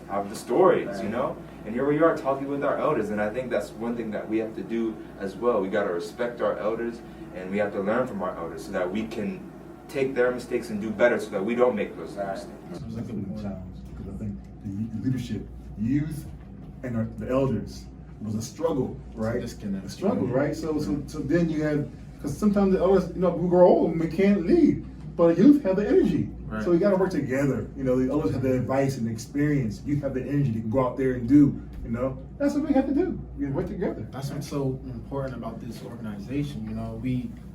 have the stories, you know? And here we are talking with our elders, and I think that's one thing that we have to do as well. We got to respect our elders, and we have to learn from our elders so that we can take their mistakes and do better, so that we don't make those mistakes. It's a challenge, because I think the leadership, youth, and the elders was a struggle, right? Disconnect. A struggle, right? So then you have, because sometimes the elders, we grow old and we can't lead, but the youth have the energy. Right. So we got to work together. The elders have the advice and the experience. You have the energy to go out there and do. That's what we have to do. We work together. That's what's so important about this organization.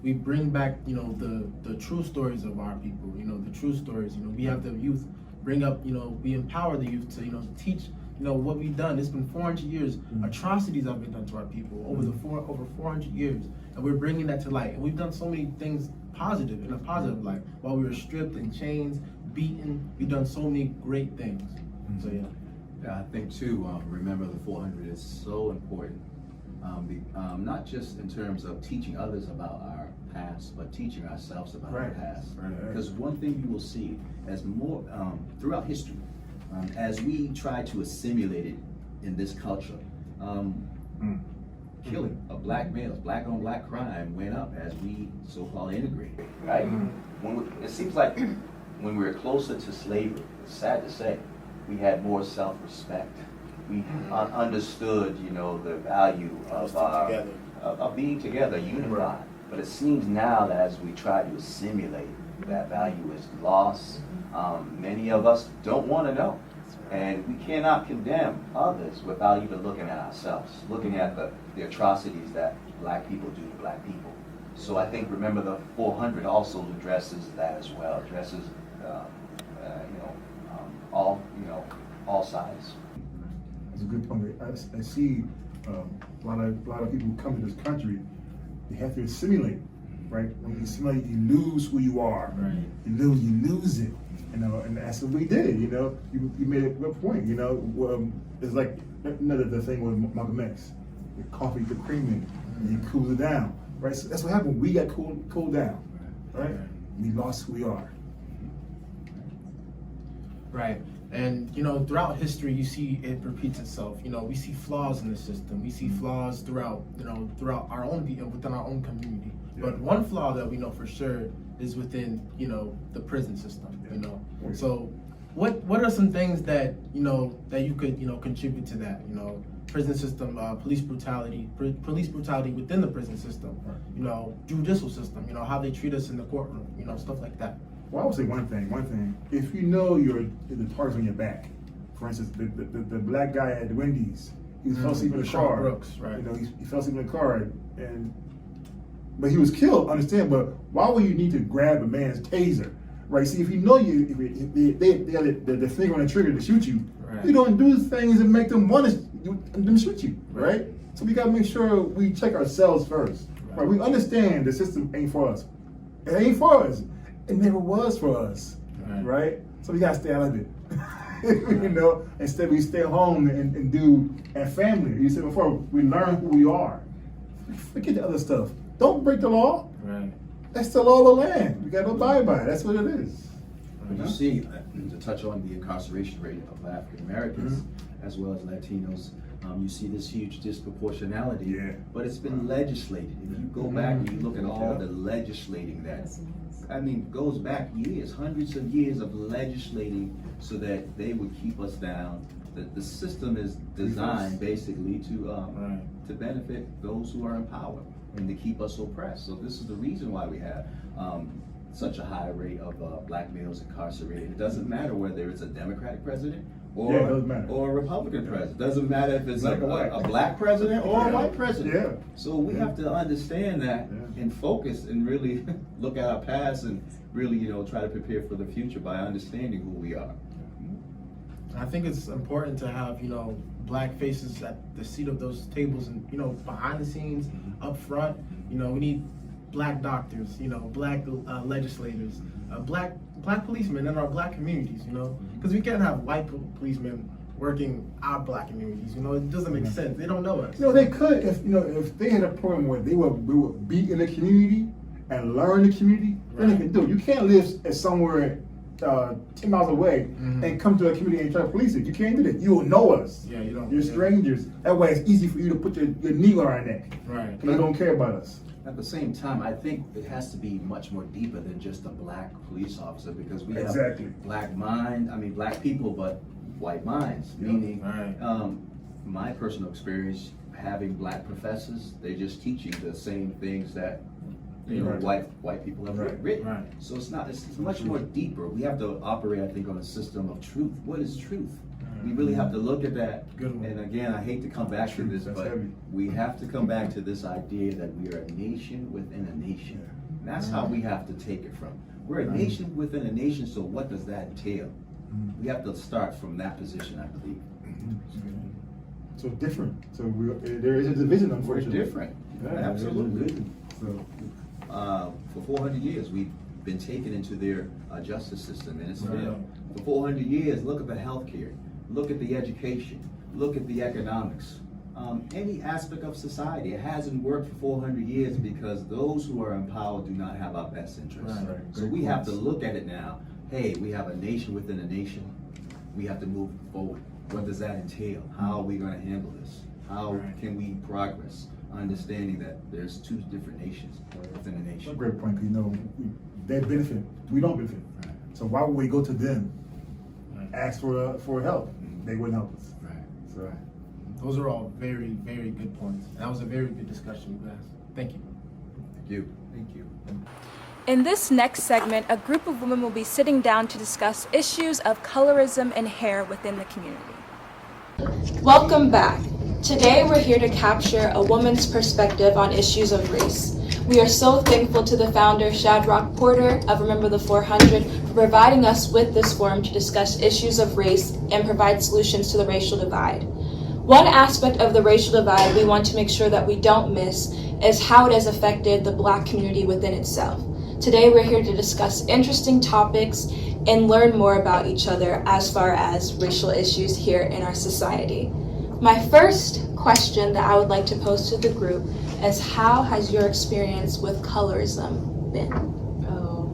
We bring back the true stories of our people. The true stories. We have the youth bring up. We empower the youth to teach. What we've done. It's been 400 years. Atrocities have been done to our people over 400 years, and we're bringing that to light. And we've done so many things positive, in a positive light. While we were stripped in chains, beaten, we've done so many great things. So yeah. Yeah, I think too, Remember the 400 is so important. Not just in terms of teaching others about our past, but teaching ourselves about our past. Because one thing you will see as more throughout history, as we try to assimilate it in this culture, killing of black males, black on black crime went up as we so-called integrated, right? It seems like when we were closer to slavery, it's sad to say, we had more self-respect. We understood, the value of being together, unified. But it seems now that as we try to assimilate, that value is lost. Many of us don't want to know. And we cannot condemn others without even looking at ourselves, looking at the atrocities that black people do to black people. So I think Remember the 400 also addresses that as well, addresses all sides. That's a good point. I see a lot of people who come to this country, they have to assimilate, right? When you assimilate, you lose who you are. Right. You lose it. And that's what we did. You made a good point. It's like the thing with Malcolm X, the coffee, the creaming, and you cool it down, right? So that's what happened. We got cooled down, right? We lost who we are. Right. And throughout history, you see it repeats itself. We see flaws in the system. We see flaws throughout our own within our own community. Yeah. But one flaw that we know for sure is within the prison system. So what are some things that that you could contribute to that? Prison system, police brutality within the prison system. Right. Judicial system. How they treat us in the courtroom. Stuff like that. Well, I would say one thing. If you know the target's on your back, for instance, the black guy at Wendy's, he fell asleep in the car. Brooks, right? He fell asleep in the car, but he was killed. Understand? But why would you need to grab a man's taser, right? See, if you know they got the finger on the trigger to shoot you, right, you don't do things that make them want to shoot you, right? So we got to make sure we check ourselves first, right? We understand the system ain't for us. It ain't for us. It never was for us, right? So we gotta stay out of it, Instead we stay home and do our family. You said before, we learn who we are. Forget the other stuff. Don't break the law. Right. That's the law of the land. We gotta abide by it. That's what it is. But you see, to touch on the incarceration rate of African Americans as well as Latinos, you see this huge disproportionality. Yeah. But it's been legislated. If you go back and you look at all the legislating goes back years, hundreds of years of legislating so that they would keep us down. The system is designed basically to benefit those who are in power and to keep us oppressed. So this is the reason why we have such a high rate of black males incarcerated. It doesn't matter whether it's a Democratic president or a Republican president. It doesn't matter if it's a black president or a white president. Yeah. So we have to understand that and focus and really look at our past and really try to prepare for the future by understanding who we are. I think it's important to have, black faces at the seat of those tables and, behind the scenes, up front. We need black doctors, black legislators, black policemen in our black communities, because we can't have white policemen working our black communities. It doesn't make sense. They don't know us. They could if they had a program where we would be in the community and learn the community. Then they can do it. You can't live somewhere 10 miles away and come to a community and try to police it. You can't do that. You will know us. Yeah, you don't. You're strangers. That way it's easy for you to put your knee on our neck. Right. Because you don't care about us. At the same time, I think it has to be much more deeper than just a black police officer, because we Exactly. have black people, but white minds. Meaning, my personal experience having black professors, they're just teaching the same things that white people have written. Right. So it's much more deeper. We have to operate, I think, on a system of truth. What is truth? We really have to look at that. Good one. And again, I hate to come back to this, That's but heavy. we have to come back to this idea that we are a nation within a nation. And that's how we have to take it from. We're a nation within a nation, so what does that entail? We have to start from that position, I believe. So different. So there is a division, We're unfortunately. different. Yeah, Absolutely. So For 400 years, we've been taken into their justice system, and it's Right. failed. For 400 years, look at the healthcare, look at the education, look at the economics. Any aspect of society, it hasn't worked for 400 years because those who are in power do not have our best interests. Right. So Great we have to points. look at it now. Hey, we have a nation within a nation. We have to move forward. What does that entail? How are we going to handle this? How Right. can we progress? Understanding that there's two different nations within a that's a nation. great point. They benefit. We don't benefit. Right. So why would we go to them, Right. ask for help? They wouldn't help us. Right. So Those are all very, very good points. That was a very good discussion, you guys. Thank you. Thank you. Thank you. In this next segment, a group of women will be sitting down to discuss issues of colorism and hair within the community. Welcome back. Today we're here to capture a woman's perspective on issues of race. We are so thankful to the founder, Shadrach Porter of Remember the 400, for providing us with this forum to discuss issues of race and provide solutions to the racial divide. One aspect of the racial divide we want to make sure that we don't miss is how it has affected the Black community within itself. Today we're here to discuss interesting topics and learn more about each other as far as racial issues here in our society. My first question that I would like to pose to the group is, how has your experience with colorism been? Oh,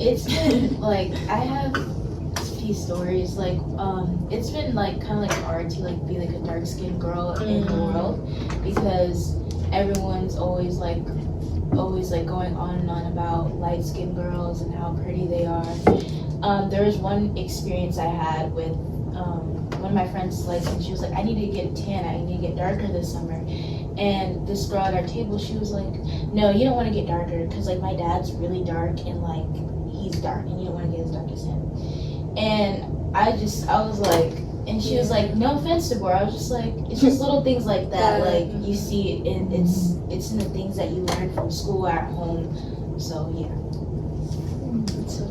it's been like, I have a few stories. Like, it's been like kind of like hard to like be like a dark skinned girl in the world, because everyone's always going on and on about light skinned girls and how pretty they are. There was one experience I had with one of my friends, like, and she was like, I need to get tan, I need to get darker this summer. And this girl at our table, she was like, no, you don't want to get darker, because like my dad's really dark and like he's dark and you don't want to get as dark as him. And I was like, and she was like, no offense, Deborah. I was just like, it's just little things like that, like you see it, and it's in the things that you learn from school or at home. So yeah.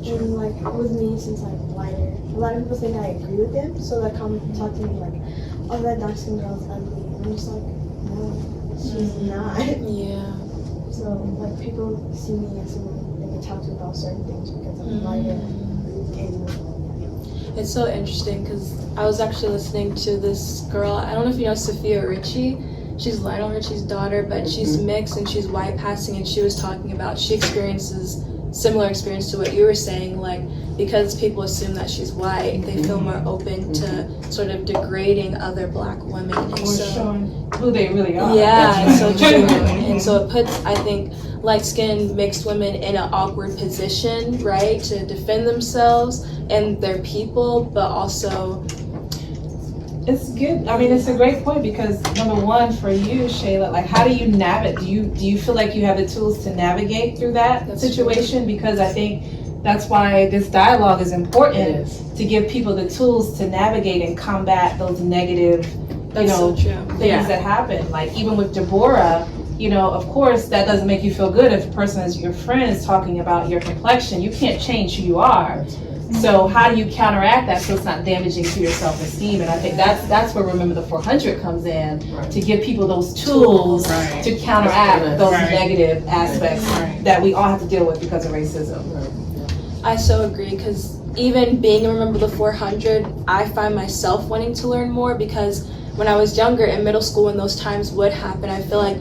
And like with me, since I'm lighter, a lot of people think I agree with them, so they come and talk to me like, oh, that dark skin girl's ugly, and I'm just like, no, she's not. Yeah. So like people see me as someone they can talk to about certain things because I'm lighter. And It's so interesting because I was actually listening to this girl, I don't know if you know Sophia Richie. She's Lionel Richie's daughter, but she's mixed and she's white passing, and she was talking about she experiences similar experience to what you were saying, like because people assume that she's white, they feel more open to sort of degrading other Black women, and Or so showing who they really are. yeah, it's so true. And so it puts, I think, light-skinned mixed women in an awkward position, right, to defend themselves and their people, but also It's good. I mean, it's a great point, because number one, for you, Shayla, like, how do you navigate? Do you feel like you have the tools to navigate through that That's situation? Because I think that's why this dialogue is important, to give people the tools to navigate and combat those negative, that's so true. things that happen. Like, even with Deborah, of course, that doesn't make you feel good if a person is your friend is talking about your complexion. You can't change who you are. So how do you counteract that so it's not damaging to your self-esteem? And I think that's where Remember the 400 comes in, to give people those tools to counteract those negative aspects that we all have to deal with because of racism. I so agree, because even being in Remember the 400, I find myself wanting to learn more, because when I was younger in middle school, when those times would happen, I feel like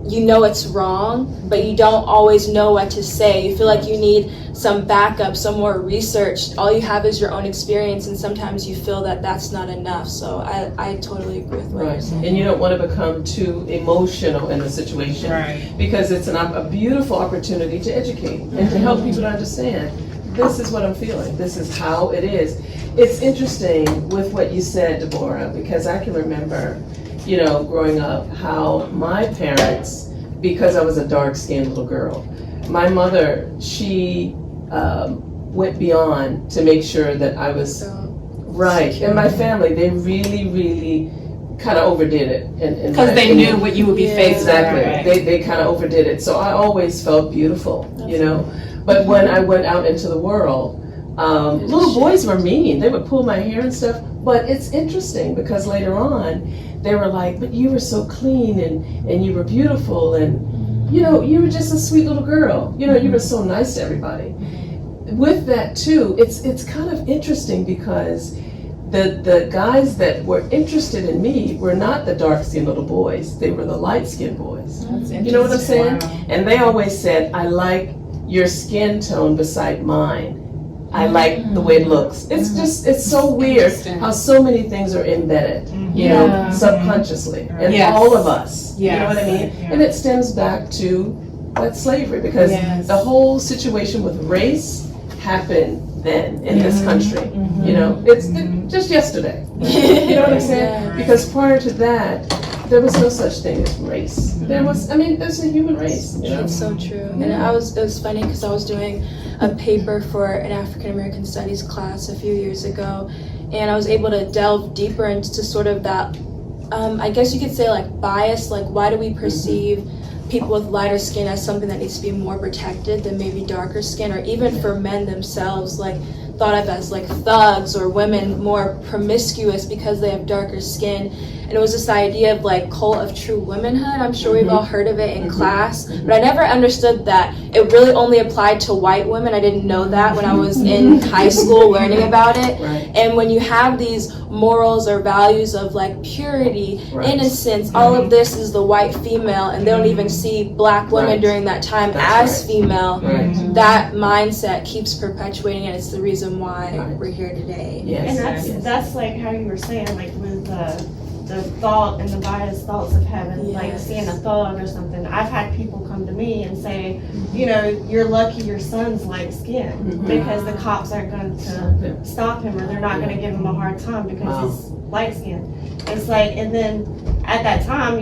you know it's wrong, but you don't always know what to say. You feel like you need some backup, some more research. All you have is your own experience, and sometimes you feel that that's not enough. So I totally agree with what you're saying. And you don't want to become too emotional in the situation, because it's a beautiful opportunity to educate and to help people to understand, this is what I'm feeling, this is how it is. It's interesting with what you said, Deborah, because I can remember, growing up, how my parents, because I was a dark-skinned little girl, my mother, she went beyond to make sure that I was right. And my family, they really, really kind of overdid it. Because they knew what you would be facing. Exactly. They kind of overdid it. So I always felt beautiful, But when I went out into the world, little boys were mean. They would pull my hair and stuff. But it's interesting because later on, they were like, but you were so clean and you were beautiful and, you were just a sweet little girl. You were so nice to everybody. With that too, it's kind of interesting because the guys that were interested in me were not the dark-skinned little boys. They were the light-skinned boys. You know what I'm saying? Wow. And they always said, I like your skin tone beside mine. I like the way it looks. It's so weird how so many things are embedded, subconsciously, in all of us. You know what I mean? And it stems back to that slavery, because the whole situation with race happened then in this country. It's just yesterday. You know what I'm saying? Because prior to that, there was no such thing as race. There's a human race. It's so true. And it was funny because I was doing a paper for an African American Studies class a few years ago, and I was able to delve deeper into sort of that, I guess you could say, like, bias, like why do we perceive people with lighter skin as something that needs to be more protected than maybe darker skin, or even for men themselves, like thought of as like thugs, or women more promiscuous because they have darker skin. And it was this idea of like cult of true womanhood. I'm sure we've all heard of it in class, but I never understood that it really only applied to white women. I didn't know that when I was in high school learning about it. And when you have these morals or values of like purity, innocence, all of this is the white female, and they don't even see black women during that time as female. That mindset keeps perpetuating, and it's the reason why we're here today. And that's like how you were saying, like with the thought and the biased thoughts of having, like seeing a thug or something. I've had people come to me and say, you're lucky your son's light skinned, because the cops aren't going to stop him, or they're not going to give him a hard time because he's light skinned. It's like, and then at that time,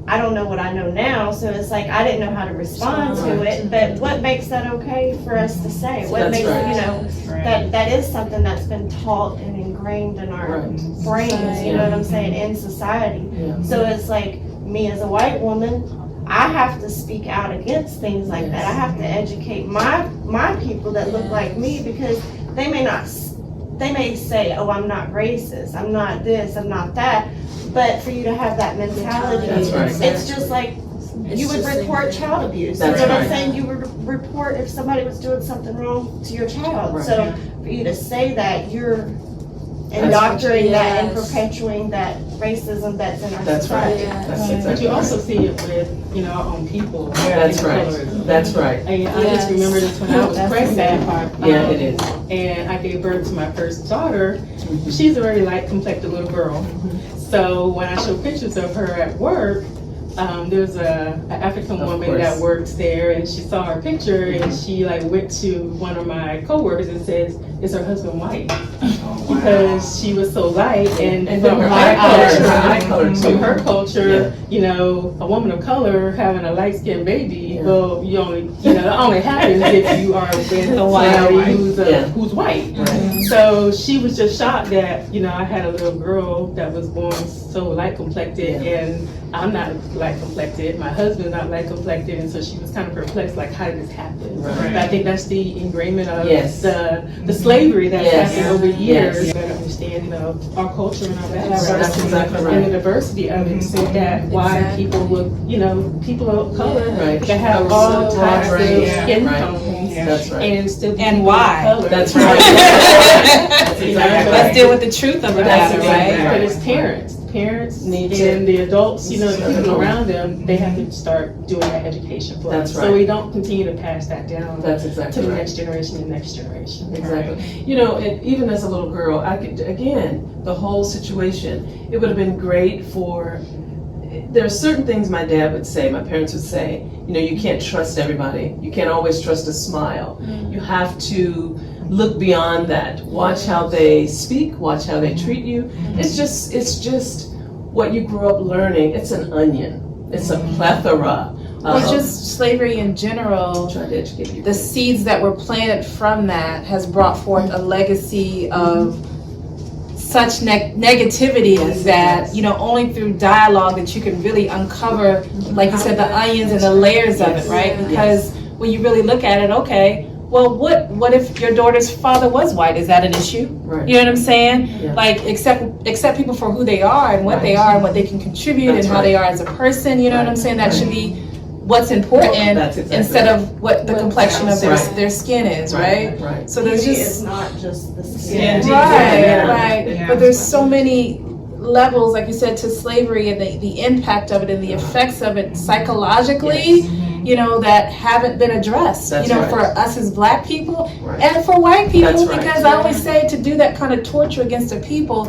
I don't know what I know now, so it's like I didn't know how to respond to it. But what makes that okay for us to say? What makes that is something that's been taught and ingrained in our brains. You know what I'm saying? In society. So it's like, me as a white woman, I have to speak out against things like that. I have to educate my people that look like me, because they may say, oh, I'm not racist, I'm not this, I'm not that. But for you to have that mentality, it's just like you would report child abuse. You know what I'm saying? You would report if somebody was doing something wrong to your child. So for you to say that, you're indoctrinating that and perpetuating that racism that's in our society. But you also see it with, our own people. That's right. And I just remember this when I was pregnant. It is. And I gave birth to my first daughter. She's a very light complected little girl. So when I show pictures of her at work, there's an African woman that works there, and she saw her picture, and she went to one of my coworkers and says, "Is her husband white?" Because she was so light, and from her culture, a woman of color having a light skinned baby, well, you only, that only happens if you are with somebody who's white. So she was just shocked that, I had a little girl that was born so light complected, and I'm not light complected, my husband's not light complected, and so she was kind of perplexed, like, how did this happen? But I think that's the ingrainment of the slavery slavery that's Yes. happened over years. Yes. Better understanding of our culture and our That's background exactly right. and the diversity of it, so that why people look, people of color Right. can have all So types of right. skin Right. tones That's right. and still be And people of why. color. That's right. You know, Let's deal with the truth of the That's matter, right. right? But it's parents Need to- and the adults, the people around them, they have to start doing that education for That's us. right. So we don't continue to pass that down That's to exactly the right. next generation and next generation. Exactly. And even as a little girl, I could, again, the whole situation, it would have been great for, there are certain things my dad would say, my parents would say, you can't trust everybody. You can't always trust a smile. You have to look beyond that. Watch how they speak, watch how they treat you. It's just what you grew up learning. It's an onion. It's a plethora. Or just slavery in general. Trying to educate you. The seeds that were planted from that has brought forth a legacy of such negativity that, only through dialogue that you can really uncover, like you said, the onions and the layers of it, right? Because when you really look at it, okay, well, what if your daughter's father was white? Is that an issue? Right. You know what I'm saying? Yeah. Like, accept people for who they are and what they are and what they can contribute That's and how right. they are as a person. You know what I'm saying? That Right. should be what's important That's exactly instead right. of what the complexion of Right. their skin is, right? Right. So there's Beauty just is not just the skin. right. But there's so many levels, like you said, to slavery and the impact of it and the effects of it psychologically, that haven't been addressed, That's for right. us as Black people Right. and for white people, That's right. because I always say to do that kind of torture against a people,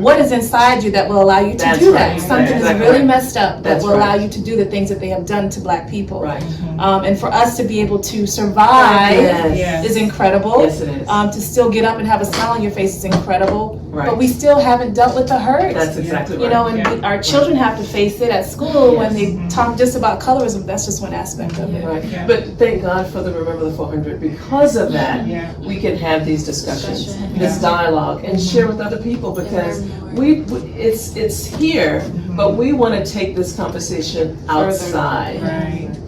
what is inside you that will allow you to That's do right. that? Something Exactly is really right. messed up that That's will allow right. you to do the things that they have done to Black people. Right. And for us to be able to survive Yes. is incredible. Yes, it is. To still get up and have a smile on your face is incredible. Right. But we still haven't dealt with the hurt. That's exactly right. And our children have to face it at school when they talk just about colorism. That's just one aspect of it. Right. But thank God for the Remember the 400. Because of that, we can have these discussions, this dialogue, and share with other people, because it's here, but we want to take this conversation outside.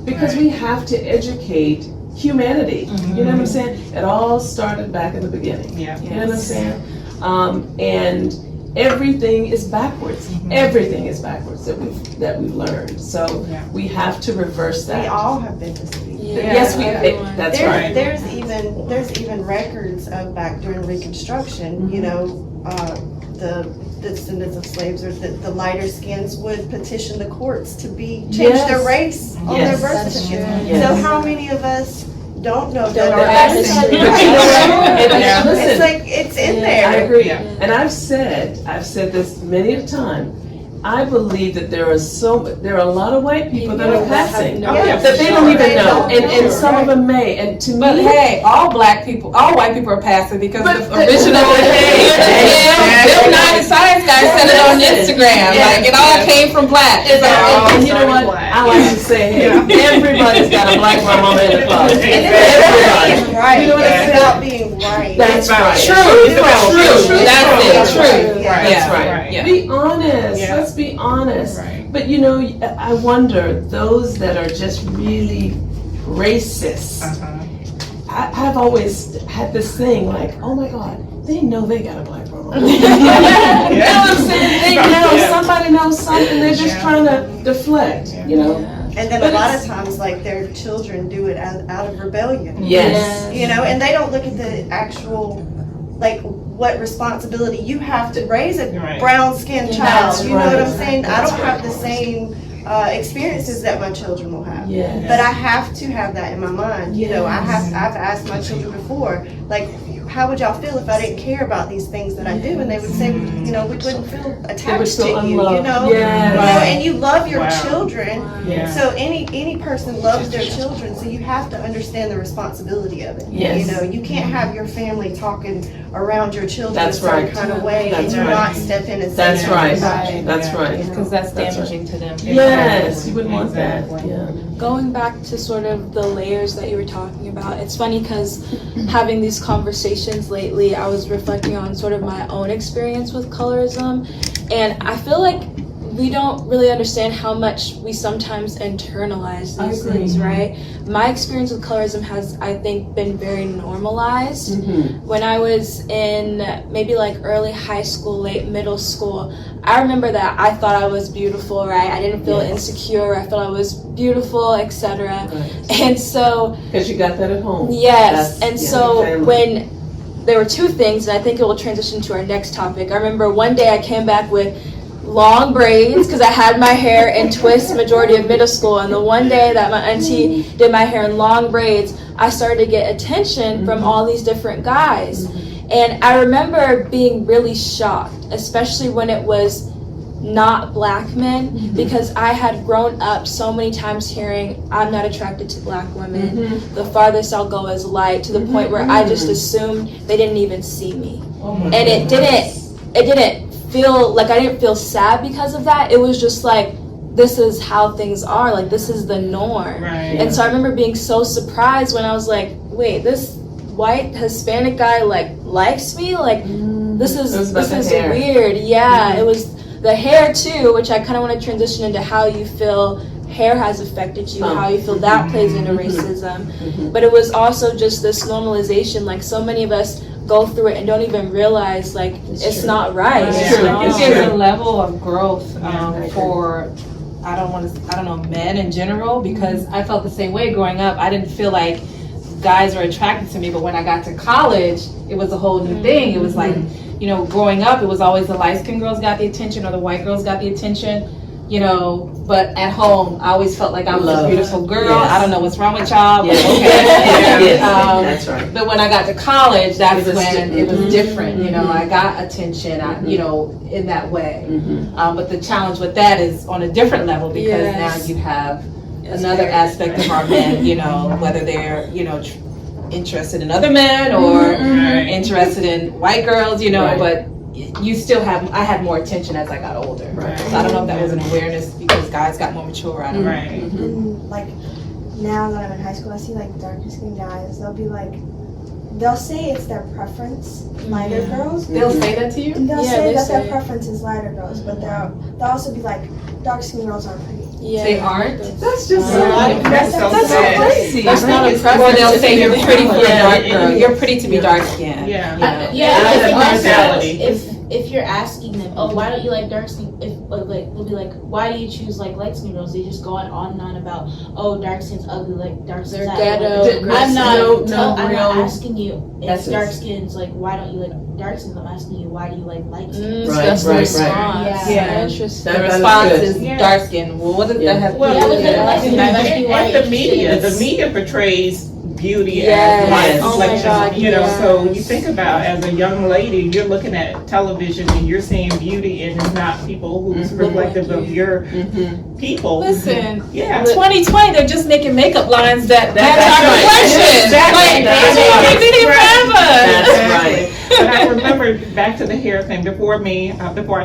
Because we have to educate humanity. You know what I'm saying? It all started back in the beginning. You know what I'm saying? And everything is backwards. Everything is backwards that we've learned. So we have to reverse that. We all have been deceived. Yes, that's right. There's even records of back during Reconstruction. The descendants of slaves or the lighter skins would petition the courts to change their race on their birth certificates. Yes. So how many of us don't know that know our that history? Listen, It's like it's in there. I agree. And I've said this many a time. I believe that there are a lot of white people that are passing that they don't even know, and some of them may. And to But me, hey, all white people are passing because the original Bill Nye the Science Guy said it on Instagram. Like it all came from Black. and you know what? I like to say, hey, everybody's got a Black mama in the closet. It's right. You know what I'm It's saying? about being right. That's right. True. That's That's it. True. Yeah. That's right. Yeah. Be honest. Let's be honest. But I wonder, those that are just really racist. I've always had this thing like, oh my God, they know they got a Black mama. You know what I'm saying? They know, somebody knows something, they're just trying to deflect, And then a lot of times, like, their children do it out of rebellion. Yes. And they don't look at the actual, like, what responsibility you have to raise a brown-skinned child. That's You know what I'm right. saying? I That's don't have the same experiences that my children will have. Yes. But I have to have that in my mind. I've asked my children before, like, how would y'all feel if I didn't care about these things that I do? And they would say, we wouldn't feel attached to you, Yes. And you love your children. Yeah. So any person loves their children, so you have to understand the responsibility of it. Yes. You can't have your family talking around your children That's some right. kind of way That's and right. not step in and say That's right. something. That's right. Because that's That's damaging to them. Yes, you wouldn't want that. Yeah. Going back to sort of the layers that you were talking about, it's funny because having these conversations lately, I was reflecting on sort of my own experience with colorism, and I feel like we don't really understand how much we sometimes internalize these things, right? My experience with colorism has, I think, been very normalized. When I was in maybe like early high school, late middle school, I remember that I thought I was beautiful, right? I didn't feel insecure. I thought I was beautiful, etc. And so, because you got that at home. Yes, and so when there were two things, and I think it will transition to our next topic. I remember one day I came back with long braids because I had my hair in twists majority of middle school, and the one day that my auntie did my hair in long braids, I started to get attention from all these different guys. And I remember being really shocked, especially when it was not black men, because I had grown up so many times hearing, I'm not attracted to black women. The farthest I'll go is light, to the point where I just assumed they didn't even see me. And it didn't feel like, I didn't feel sad because of that. It was just like, this is how things are, like this is the norm. And so I remember being so surprised when I was like, wait, this white Hispanic guy likes me, like this is weird. It was the hair too, which I kind of want to transition into how you feel hair has affected you, how you feel that plays into racism. But it was also just this normalization, like so many of us go through it and don't even realize like it's not right. I think there's a level of growth for I don't know, men in general, because I felt the same way growing up. I didn't feel like guys were attracted to me, but when I got to college, it was a whole new thing. It was like, you know, growing up, it was always the light-skinned girls got the attention or the white girls got the attention, you know, but at home, I always felt like I was a beautiful girl. I don't know what's wrong with y'all, but okay. That's right. But when I got to college, that's when it was different, you know, I got attention, you know, in that way. But the challenge with that is on a different level, because now you have another aspect of our men, you know, whether they're, you know, interested in other men or interested in white girls, you know, but you still have, I had more attention as I got older. So I don't know if that was an awareness because guys got more mature. I don't know. And like now that I'm in high school, I see like darker skinned guys, they'll say it's their preference, lighter girls. They'll say that to you? And they'll say that their preference is lighter girls, but they'll also be like, dark skinned girls aren't pretty. They aren't? That's just that's so crazy. That's not a preference. Or they'll say you're pretty for a dark girl. You're pretty to be dark skinned. If you're asking them, oh, why don't you like dark skin? They'll be like, why do you choose like light skin girls? They just go on and on about, oh, dark skin's ugly, like dark skin's ghetto. I'm not asking you if dark skin's like, why don't you like dark skins? I'm asking you, why do you like light skin? That's the response. Interesting. The response is dark skin. Well, what does that have to do with it? And the media portrays beauty as light complexion, you know, so you think about as a young lady, you're looking at television and you're seeing beauty and it's not people who's reflective of your people. Listen, 2020, they're just making makeup lines that That's right. But I remember back to the hair thing, before I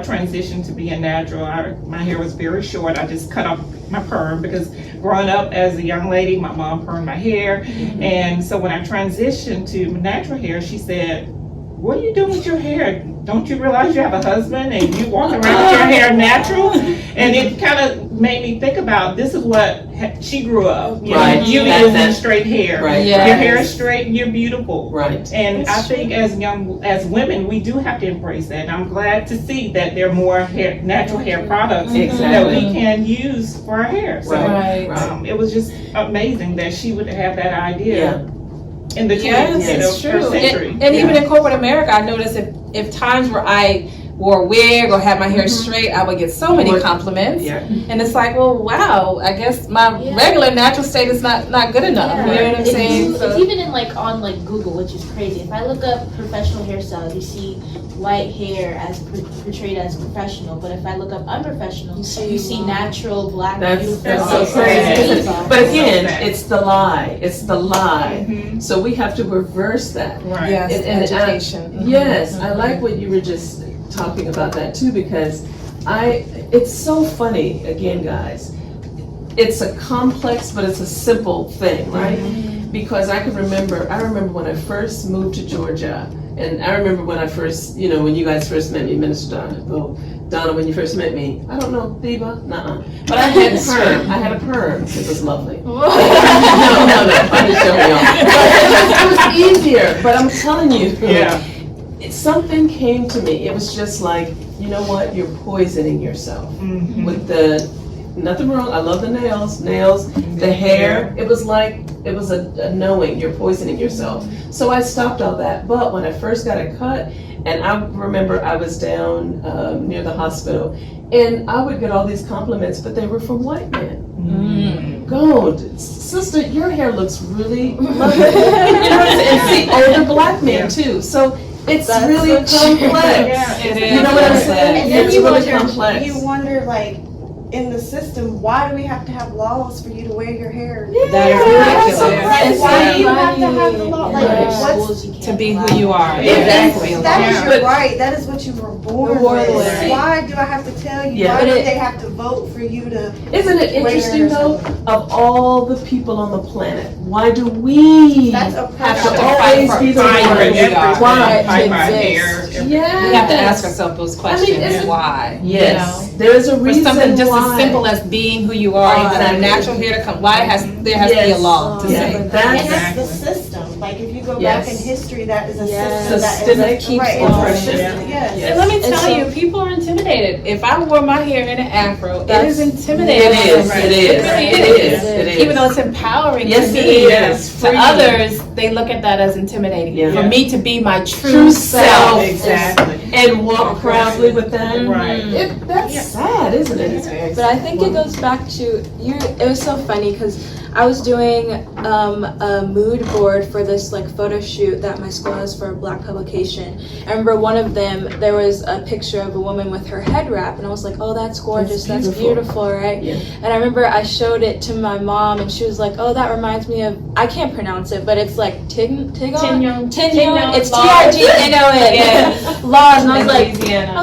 transitioned to being natural, my hair was very short. I just cut off my perm because growing up as a young lady, my mom permed my hair. And so when I transitioned to natural hair, she said, what are you doing with your hair? Don't you realize you have a husband and you walk around with your hair natural? And it kind of made me think about, this is what she grew up. You know, beauty is straight hair. Your hair is straight, you're beautiful. And I think as women, we do have to embrace that. And I'm glad to see that there are more natural hair products that we can use for our hair. So it was just amazing that she would have that idea. In the 20th century. And even in corporate America, I noticed if times where I wore a wig or had my hair straight, I would get so many compliments. And it's like, well, wow, I guess my regular natural state is not good enough. You know what I'm saying? It's even in on Google, which is crazy. If I look up professional hairstyles, you see white hair as portrayed as professional, but if I look up unprofessional, you see natural, black, beautiful. That's so crazy. But again, it's the lie. It's the lie. So we have to reverse that. Yes, education. Yes, I like what you were just talking about that too, because it's so funny, again, guys. It's a complex, but it's a simple thing, right? Because I remember when I first moved to Georgia, and I remember when I first, when you guys first met me, Minister Donovan, Donna, when you first met me, I don't know, Diva, nuh-uh. But I had a perm. I had a perm. It was lovely. no, I'm just joking, y'all. But it was easier. But I'm telling you, something came to me. It was just like, you know what? You're poisoning yourself with nothing wrong. I love the nails, the hair. It was like, it was a knowing you're poisoning yourself. So I stopped all that. But when I first got a cut, and I remember I was down near the hospital, and I would get all these compliments, but they were from white men. God, sister, your hair looks really lovely. And see, older black men too. So it's really complex. It is. You know what I'm saying? And then It's you really wonder, complex. you wonder, like, in the system, why do we have to have laws for you to wear your hair? That is ridiculous. Like, why do you have to have the law? Like, what's To be who you are. Exactly. That is your right. That is what you were born with. with. Why do I have to tell you? Yeah. Why But do they have to vote for you to? Isn't it interesting wear though, something? of all the people on the planet, why do we That's have oppression. to always be the Fight for ones? everything. Why? Fight my hair. Yeah. We have to ask ourselves those questions. isn't- Why? Yes, You know? there is a For reason something just why. as simple as being who you are, and Exactly. natural hair to come. Why there has to be a law to Yeah, say? And that's that's the system. Like, if you go Yes. back in history, that is a Yes. system that Systemic is right. It's a oppression. system. Yes. Yes. And let me And tell so- you, people are intimidated. If I wore my hair in an afro, it That's- is intimidating. It is, Right. it is, really it is, it is. Even though it's empowering Yes, to it me, is. to others, they look at that as intimidating. Yeah. For me to be my true True self. self. Exactly. And walk proudly with that. Right. That's sad, isn't it? It's very But I think it goes back to you. It was so funny because I was doing a mood board for this like photo shoot that my school has for a Black publication. I remember one of them. There was a picture of a woman with her head wrap, and I was like, "Oh, that's gorgeous. That's beautiful, right?" Yeah. And I remember I showed it to my mom, and she was like, "Oh, that reminds me of I can't pronounce it, but it's like Tignon. Tignon, It's Laws. Tignon. Yeah. Laws." And I was like, Louisiana.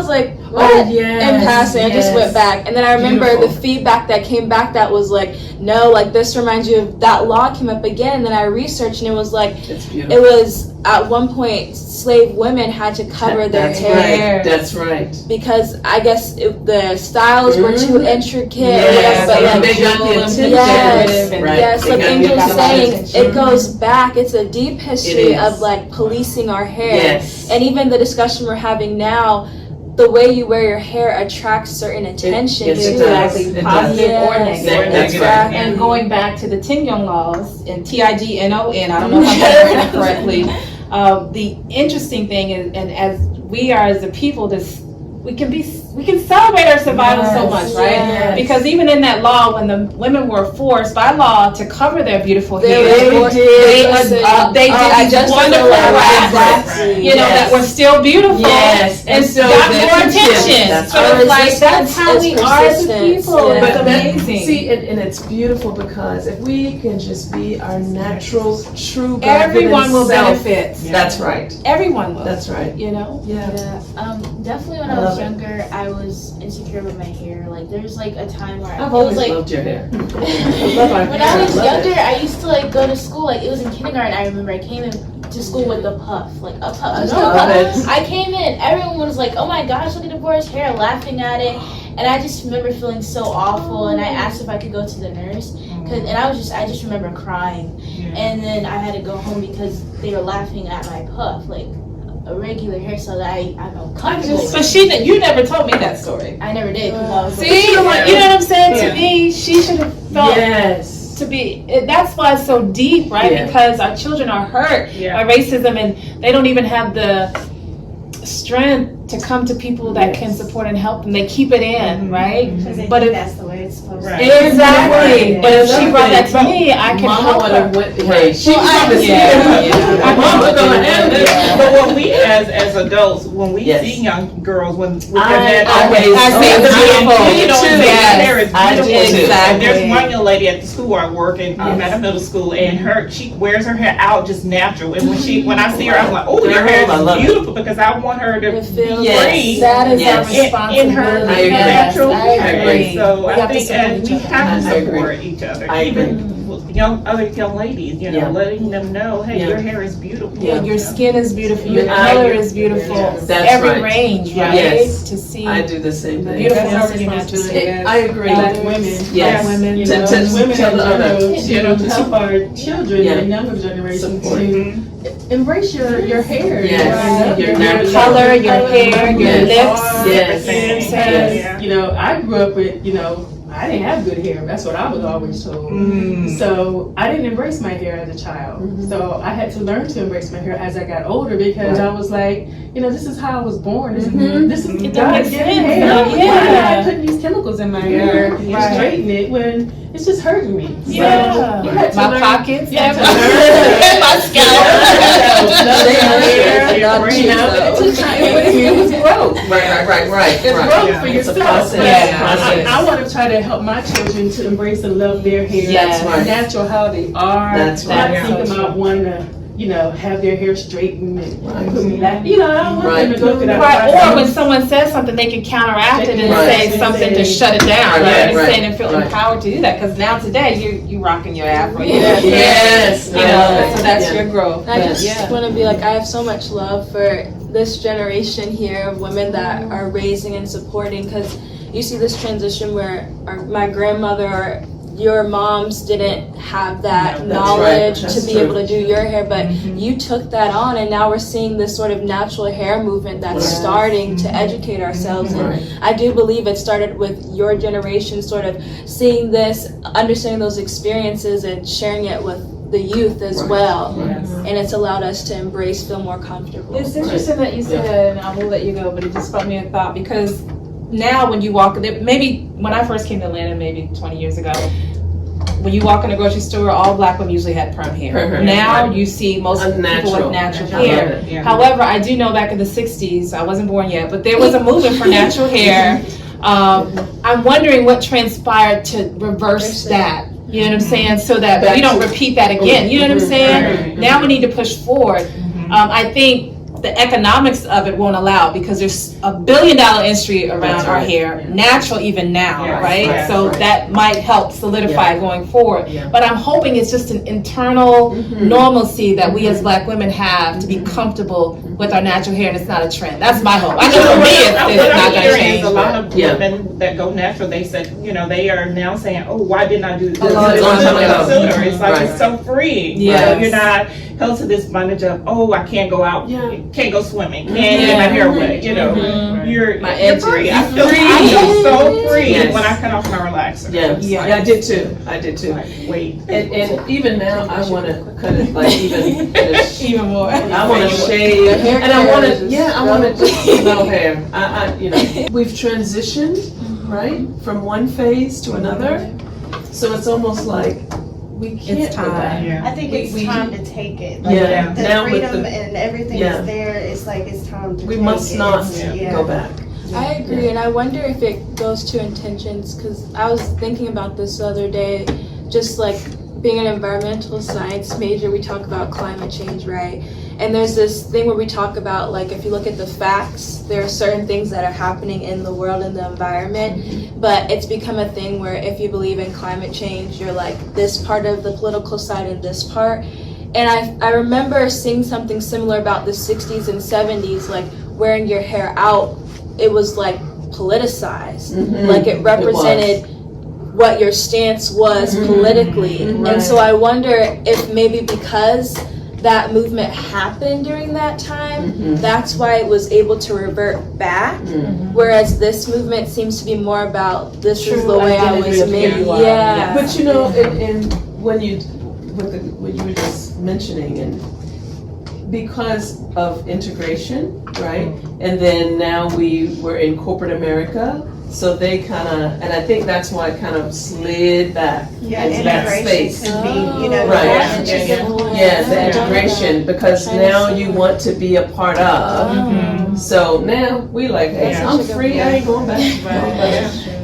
what? Oh, yes, In passing, I just yes. went back, and then I remember Beautiful. the feedback that came back that was like, no, like this reminds you of that law came up again. And then I researched, and it was like, It's beautiful. it was at one point slave women had to cover their That's hair right. That's right. because I guess the styles were too intricate. Yes, but like, they got the attention. Yes, Right. yes, They like got the Angel was saying, attention. it goes back. It's a deep history is. of like policing our hair, Yes. and even the discussion we're having now. The way you wear your hair attracts certain attention yes, too. it does. It Positive does. or Yes, negative. That's right. exactly. And going back to the Tignon laws and Tignon, I don't know if I'm saying it correctly. The interesting thing is, and as we are as a people, we can celebrate our survival so much, right? yes. Because even in that law, when the women were forced by law to cover their beautiful They hair, were- they I did just wonderful realized raps, exactly. you know, that were still beautiful, Yes, and and so got the more attention. attention. That's So right. it's like that's how It's we are as a persistence, people. yeah. It's But that, amazing. see, and it's beautiful because if we can just be our natural, true God Everyone will self, benefit. That's right. Everyone will. That's right. You know. Yeah. Definitely when I I was love it. younger, I was insecure with my hair. Like there's like a time where I've it always was like loved your hair. I love our when hair. I was love it. younger, I used to like go to school. Like it was in kindergarten. I remember I came in to school with a puff, like a puff. I Just a love puff. it. I came in, everyone was like, "Oh my gosh, look at Deborah's hair," laughing at it, and I just remember feeling so awful. And I asked if I could go to the nurse, and I just remember crying, and then I had to go home because they were laughing at my puff, like a regular hairstyle that I'm uncomfortable with. But you never told me that story. I never did. 'Cause I was like, See, you know what I'm saying? Yeah. To me, she should have felt Yes. to be. That's why it's so deep, right? Yeah. Because our children are hurt Yeah. by racism, and they don't even have the strength to come to people that can support and help them. They keep it in, right? Because they But think if that's the way it's supposed Right. to be. exactly, Right. but if she brought that to me, I can Mama help would her. have went. Hey, she was I- on the yeah. My mama gonna end it. But when we, as adults, when we Yes. see young girls, when with their I dad, always- I see it's the beautiful. you know, and Yes. their hair is I do beautiful. too. And there's Exactly. one young lady at the school I work in, at a middle school, and she wears her hair out just natural. And when I see her, I'm like, oh, your Girl, hair I love is it. beautiful because I want her to It feels be Yes. free. that is Yes. our responsibility. In her I agree. natural I hair. agree. So We I have to think support and each we other. have to I agree. support each other. I agree. Even other young ladies, letting them know, hey, your hair is beautiful. Yeah, your skin is beautiful, your color is beautiful. That's every right. range, right? Yes. To see. I do the same thing. Beautifulness in your natural skin. I agree. Black women. Yes. Women. To Women tell in the other. general, to help our children and younger generation to embrace your hair. Yes. Your natural color, your hair, your lips. Yes. Yes. I grew up with, I didn't have good hair. That's what I was always told. So I didn't embrace my hair as a child. So I had to learn to embrace my hair as I got older because I was like, this is how I was born. This is God's hair. Why am I putting these chemicals in my hair and straighten it when it's just hurting me? So my pockets. Yeah, my it was growth. Right. It's growth for yourself. Process. I want to try to help my children to embrace and love their hair. Yes. Natural how they are. That's right. Not think about wanting to, have their hair straightened and put me back. I don't want them to go through that. Right. Or when someone says something, they can counteract it and say something to shut it down. Instead and feel empowered to do that. Because now today you rocking your afro. Yes. So that's your growth. I just want to be like, I have so much love for this generation here of women that are raising and supporting, because you see this transition where my grandmother or your moms didn't have that knowledge to be able to do your hair, but you took that on, and now we're seeing this sort of natural hair movement that's starting to educate ourselves. And I do believe it started with your generation sort of seeing this, understanding those experiences and sharing it with the youth as well. And it's allowed us to embrace, feel more comfortable. It's interesting that you said, and I will let you go, but it just sparked me a thought, because now when you walk, maybe when I first came to Atlanta, maybe 20 years ago, when you walk in a grocery store, all black women usually had perm hair. Now you see most people with natural hair. However, I do know back in the 60s, I wasn't born yet, but there was a movement for natural hair. I'm wondering what transpired to reverse that. You know what I'm saying? So that we don't repeat that again. You know what I'm saying? Now we need to push forward. I think the economics of it won't allow, because there's $1 billion industry around our hair, natural even now, right? So that might help solidify going forward. But I'm hoping it's just an internal normalcy that we as black women have to be comfortable with our natural hair, and it's not a trend. That's my hope. I know for me it's not going to change. A lot of women that go natural, they said, they are now saying, oh, why didn't I do this sooner? It's like it's so free. So you're not held to this bondage of, oh, I can't go out, can't go swimming, can't get my hair wet. You're free. I feel so free when I cut off my relaxer. I did too. Like, wait. And even now, I want to cut it like even more. I want to shave, and I want to just no hair. We've transitioned from one phase to another, so it's almost like we can't go back. I think it's time to take it. The now freedom and everything is there. It's like it's time to take it. We must not go back. I agree, and I wonder if it goes to intentions, because I was thinking about this the other day, just like being an environmental science major, we talk about climate change, right? And there's this thing where we talk about, like, if you look at the facts, there are certain things that are happening in the world, in the environment, but it's become a thing where if you believe in climate change, you're like this part of the political side and this part. And I remember seeing something similar about the 60s and 70s, like wearing your hair out, it was like politicized, like it represented what your stance was politically. And so I wonder if maybe because that movement happened during that time, that's why it was able to revert back, whereas this movement seems to be more about this is the way I was made. But and when you were just mentioning, and because of integration, right? And then now we were in corporate America, so they kind of, and I think that's why it kind of slid back into that space. Could be, the integration, because now you want to be a part of. So now we like, hey, I'm free, I ain't going back.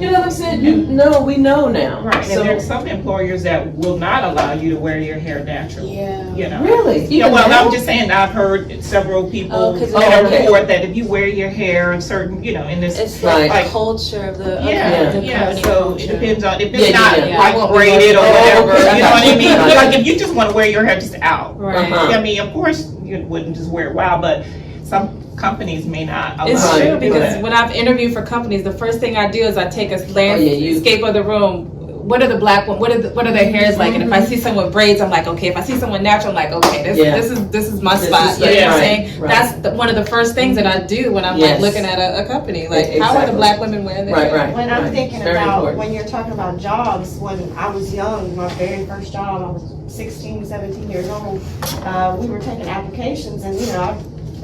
You know what I'm saying? You know, we know now. Right, So, and there's some employers that will not allow you to wear your hair naturally. Yeah. You know? really? Yeah, Even well, now? I'm just saying, I've heard several people Oh, 'cause that okay. report that if you wear your hair a certain, you know, in this, It's Right. like the culture of the yeah, the yeah, company so culture. it depends on, if Yeah, it's yeah, not yeah. like braided or Oh, whatever, okay. you know what I mean? Right. Like, if you just wanna wear your hair just out. Right. Uh-huh. I mean, of course, you wouldn't just wear it wild, but some companies may not allow It's you true to do because that. when I've interviewed for companies, the first thing I do is I take a you- landscape of the room. What are the black ones? What are their hairs like? And if I see someone with braids, I'm like, okay. If I see someone natural, I'm like, okay, Yeah. this is my This spot. is You know like- what I'm right, saying? right. That's one of the first things that I do when I'm Yes. like looking at a company. Like, how are the Exactly. black women wearing their Right, hair? right. When I'm right. thinking Very about, important. when you're talking about jobs, when I was young, my very first job, I was 16, 17 years old, we were taking applications and, you know,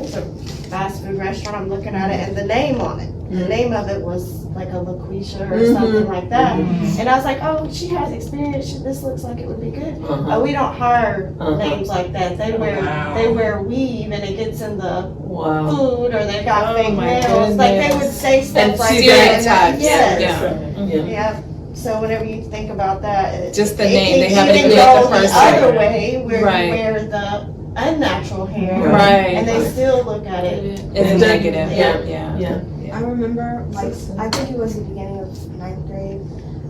it's a fast food restaurant, I'm looking at it and the name on it. The name of it was like a LaQuisha or something like that. And I was like, oh, she has experience, this looks like it would be good. Uh-huh. We don't hire Uh-huh. names like that. They wear weave and it gets in the Wow. food or they've got Oh fake my nails. Like they would say And stuff like see that. stereotypes. Yes. Yeah. Yeah. Yeah. So whenever you think about that, Just the it name, can they haven't even even go got the the person. other way where Right. you wear the unnatural hair, Right. and they still look at it. It's negative. Yeah. Yeah. Yeah. I remember, like, I think it was the beginning of 9th grade.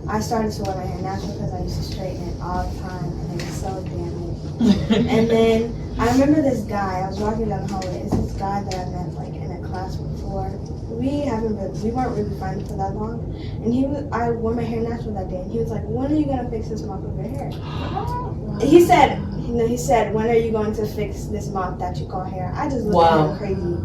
I started to wear my hair natural because I used to straighten it all the time, and it was so damaged. And then I remember this guy. I was walking down the hallway. It's this guy that I met like in a class before. We weren't really friends for that long. And I wore my hair natural that day, and he was like, "When are you gonna fix this mop of your hair?" He said, "When are you going to fix this mop that you call hair?" I just looked at him crazy.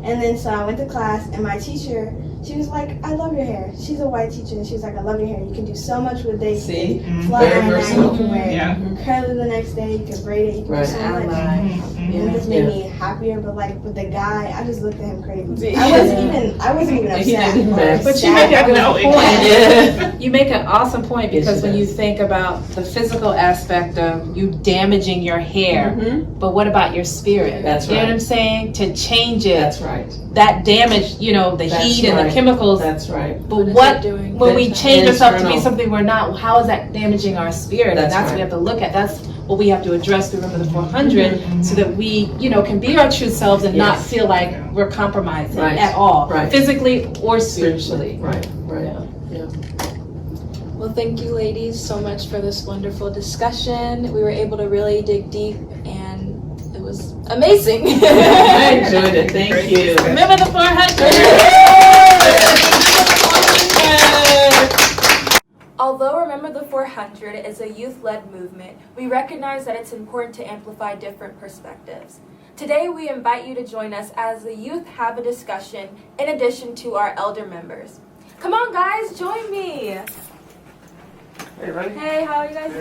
And then so I went to class, and my teacher, she was like, "I love your hair." She's a white teacher, and she was like, "I love your hair. You can do so much with it. See? Flat Very iron, versatile. you can wear it Yeah. curly the next day, you can braid it, you can Right. do so much." And it just made me happier, but like with the guy, I just looked at him crazy. I wasn't even He upset. didn't mess. But you make a good No, point. Yeah. You make an awesome point Yes, because she when you does. think about the physical aspect of you damaging your hair, but what about your spirit? That's You know what right. I'm saying? To change it, That's right. that damage, you know, the That's heat and right. the chemicals. That's right. But when we That's change ourselves to be internal. something we're not, how is that damaging our spirit? That's And that's what we right. have to look at. That's what we have to address through Remember the 400 so that we, you know, can be our true selves and not Yes. feel like we're compromising Right. at all, Right. physically or spiritually. Right. Right. Yeah. Yeah. Well, thank you, ladies, so much for this wonderful discussion. We were able to really dig deep, and it was amazing. I enjoyed it. Thank you. Remember the 400. Although Remember the 400 is a youth-led movement, we recognize that it's important to amplify different perspectives. Today, we invite you to join us as the youth have a discussion in addition to our elder members. Come on, guys, join me. Hey, how are you guys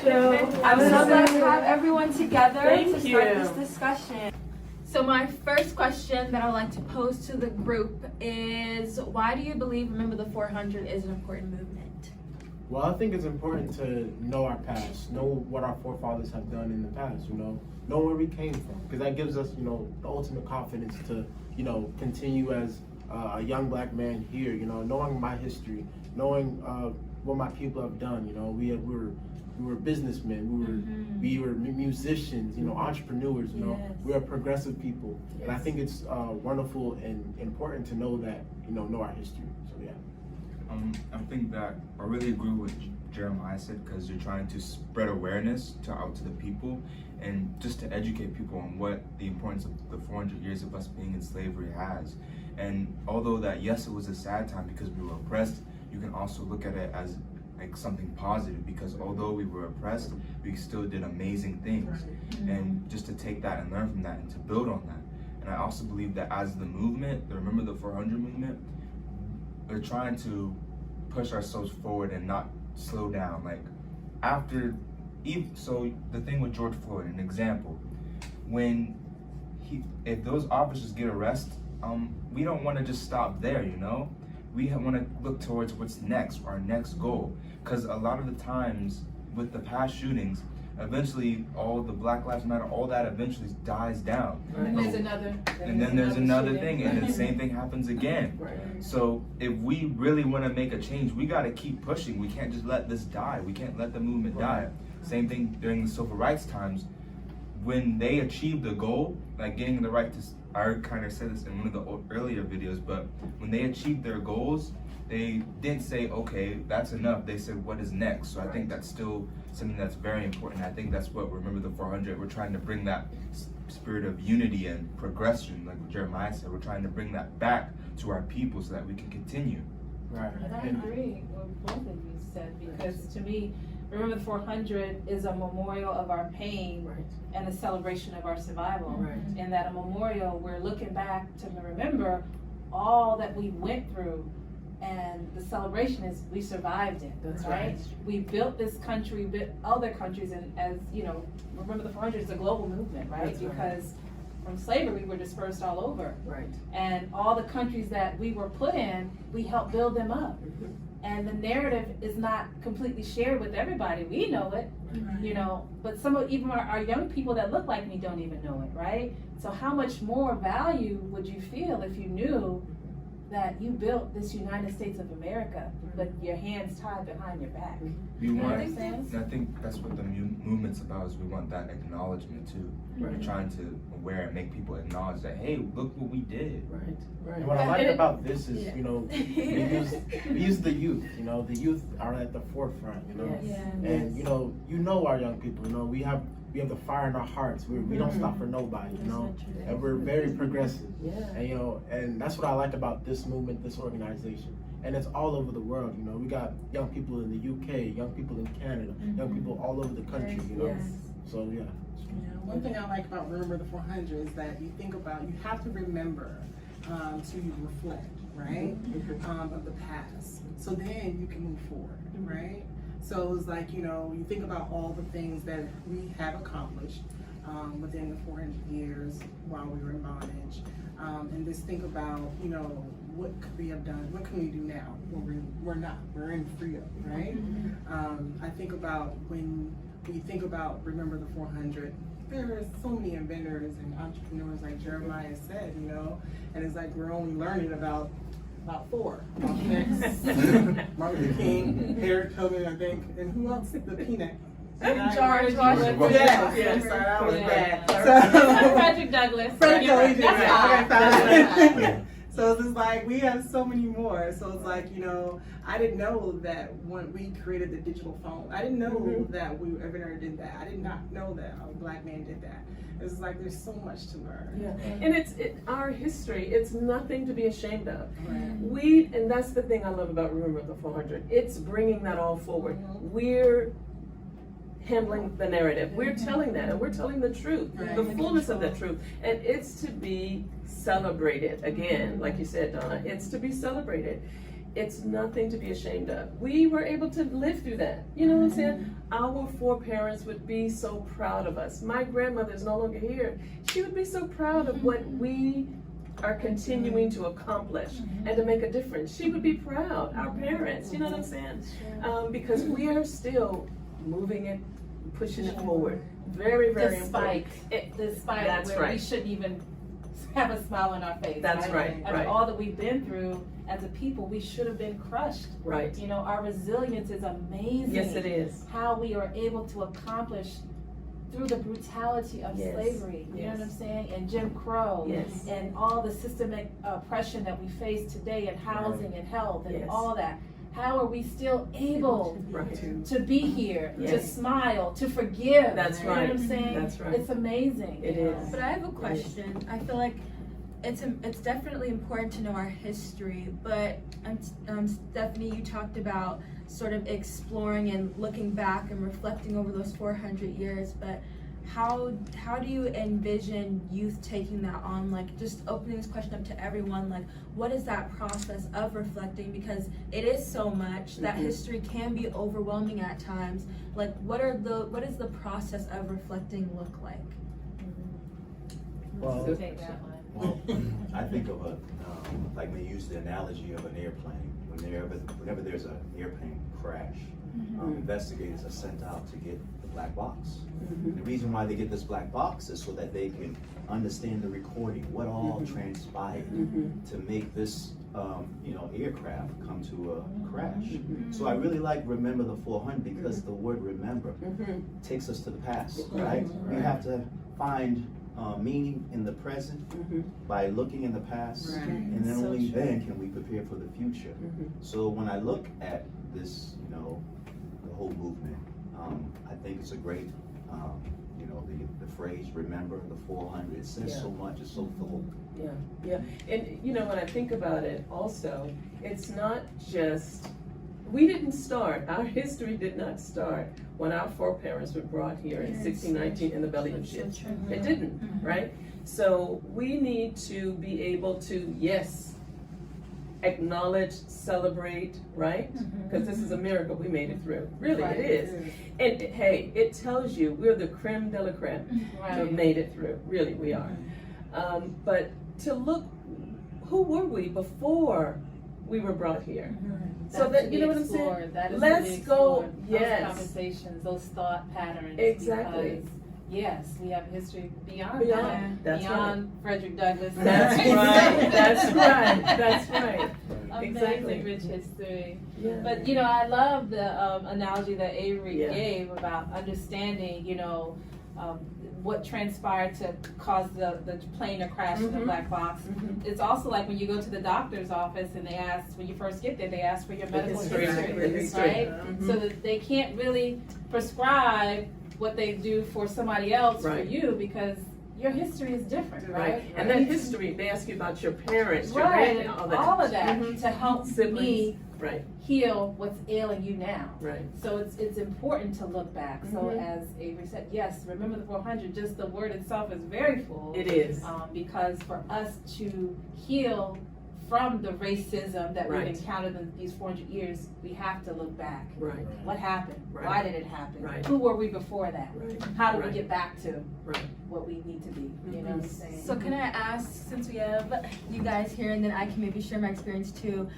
doing? I'm so glad to have everyone together to start this discussion. So my first question that I would like to pose to the group is, why do you believe Remember the 400 is an important movement? Well, I think it's important to know our past, know what our forefathers have done in the past, know where we came from, because that gives us, the ultimate confidence to, continue as a young black man here, knowing my history, knowing what my people have done, we were businessmen, we were musicians, entrepreneurs, we are progressive people, and I think it's wonderful and important to know that, know our history. So yeah. I think that I really agree with Jeremiah said, because you're trying to spread awareness out to the people and just to educate people on what the importance of the 400 years of us being in slavery has. And although that, yes, it was a sad time because we were oppressed, you can also look at it as like something positive, because although we were oppressed, we still did amazing things. And just to take that and learn from that and to build on that. And I also believe that as the movement, the Remember the 400 movement, we're trying to push ourselves forward and not slow down. Like so the thing with George Floyd, an example, if those officers get arrested, we don't want to just stop there, we want to look towards what's next, our next goal. Because a lot of the times with the past shootings, eventually all the Black Lives Matter, all that eventually dies down. And there's another. And then there's another shooting. thing, and the same thing happens again. So if we really want to make a change, we got to keep pushing. We can't just let this die. We can't let the movement die. Same thing during the civil rights times. When they achieved the goal, like getting the right to, I kind of said this in one of the earlier videos, but when they achieved their goals, they didn't say, okay, that's enough. They said, what is next? So I think that's still something that's very important. I think that's what Remember the 400, we're trying to bring that spirit of unity and progression, like what Jeremiah said. We're trying to bring that back to our people so that we can continue. Right. And I agree with both of you said, because to me, Remember the 400 is a memorial of our pain and a celebration of our survival. And that a memorial, we're looking back to remember all that we went through, and the celebration is we survived it. Right? We built this country, built other countries, and as you know, Remember the 400 is a global movement, right? Because from slavery, we were dispersed all over. And all the countries that we were put in, we helped build them up. And the narrative is not completely shared with everybody. We know it, you know, but some of even our young people that look like me don't even know it, right? So how much more value would you feel if you knew that you built this United States of America with your hands tied behind your back? We You want, understand? and I think that's what the movement's about, is we want that acknowledgement too. We're trying to aware and make people acknowledge that, hey, look what we did. And what I like about this is, you know, we use the youth. You know, the youth are at the forefront. You know, and you know our young people. You know, we have the fire in our hearts. We don't stop for nobody. You know, and we're very progressive. And you know, and that's what I like about this movement, this organization. And it's all over the world. You know, we got young people in the UK, young people in Canada, young people all over the country. You know, so yeah. One thing I like about Remember the 400 is that you think about, you have to remember to reflect, right, of the past. So then you can move forward, right? So it's like, you know, you think about all the things that we have accomplished within the 400 years while we were in bondage. And just think about, you know, what could we have done? What can we do now? Well, we're in freedom, right? I think about when you think about Remember the 400, there are so many inventors and entrepreneurs, like Jeremiah said, you know, and it's like we're only learning about 4. Martin Luther King, Harriet Tubman, I think, and who else? The Peanut. George Washington. Yes. Sorry, I was bad. Frederick Douglass. So it's just like, we have so many more. So it's like, you know, I didn't know that when we created the digital phone, I didn't know that we ever did that. I did not know that a Black man did that. It's like, there's so much to learn. And it's our history. It's nothing to be ashamed of. And that's the thing I love about Remember the 400. It's bringing that all forward. We're handling the narrative. We're telling that, and we're telling the truth, the fullness of the truth. And it's to be celebrated. Again, like you said, Donna, it's to be celebrated. It's nothing to be ashamed of. We were able to live through that. You know what I'm saying? Our foreparents would be so proud of us. My grandmother is no longer here. She would be so proud of what we are continuing to accomplish and to make a difference. She would be proud, our parents, you know what I'm saying? Because we are still moving it, pushing it forward. Very, very important. Despite where we shouldn't even have a smile on our face. That's right. I mean, all that we've been through as a people, we should have been crushed. You know, our resilience is amazing. Yes, it is. How we are able to accomplish through the brutality of slavery, you know what I'm saying, and Jim Crow, and all the systemic oppression that we face today in housing and health and all that. How are we still able to be here, to smile, to forgive? That's You know what I'm saying? That's right. It's amazing. It is. But I have a question. I feel like it's definitely important to know our history, but Stephanie, you talked about sort of exploring and looking back and reflecting over those 400 years, but how do you envision youth taking that on? Like, just opening this question up to everyone, like, what is that process of reflecting? Because it is so much that history can be overwhelming at times. Like, what is the process of reflecting look like? Well, take that one. Well, I think of like they use the analogy of an airplane. Whenever there's an airplane crash, investigators are sent out to get the black box. The reason why they get this black box is so that they can understand the recording, what all transpired to make this aircraft come to a crash. So I really like Remember the 400 because the word remember takes us to the past, right? We have to find meaning in the present by looking in the past, and then only then can we prepare for the future. So when I look at this, the whole movement, I think it's a great, the phrase "remember the 400." It says so much. It's so full. Yeah. And when I think about it, also, it's not just. We didn't start. Our history did not start when our foreparents were brought here in 1619 in the belly of ships. It didn't, right? So we need to be able to, yes, acknowledge, celebrate, right? Because this is a miracle we made it through. Really, it is. And hey, it tells you we're the creme de la creme to have made it through. Really, we are. But to look, who were we before we were brought here? So that, you know what I'm saying? Let's go, those conversations, those thought patterns. Exactly. Because, yes, we have history beyond Frederick Douglass. That's right. That's right. Amazing rich history. Yeah. But I love the analogy that Avery gave about understanding, what transpired to cause the plane to crash in the black box. It's also like when you go to the doctor's office and they ask, when you first get there, they ask for your medical history, right? So that they can't really prescribe what they do for somebody else for you because your history is different, right? And that history, they ask you about your parents, your right, all of that Mm-hmm. to help me heal what's ailing you now. Right. So it's important to look back. So as Avery said, yes, remember the 400. Just the word itself is very full. It is. Because for us to heal from the racism that we've encountered in these 400 years, we have to look back. Right. What happened? Why did it happen? Right. Who were we before that? How do we get back to Right. what we need to be? You know what I'm saying? So can I ask, since we have you guys here, and then I can maybe share my experience too,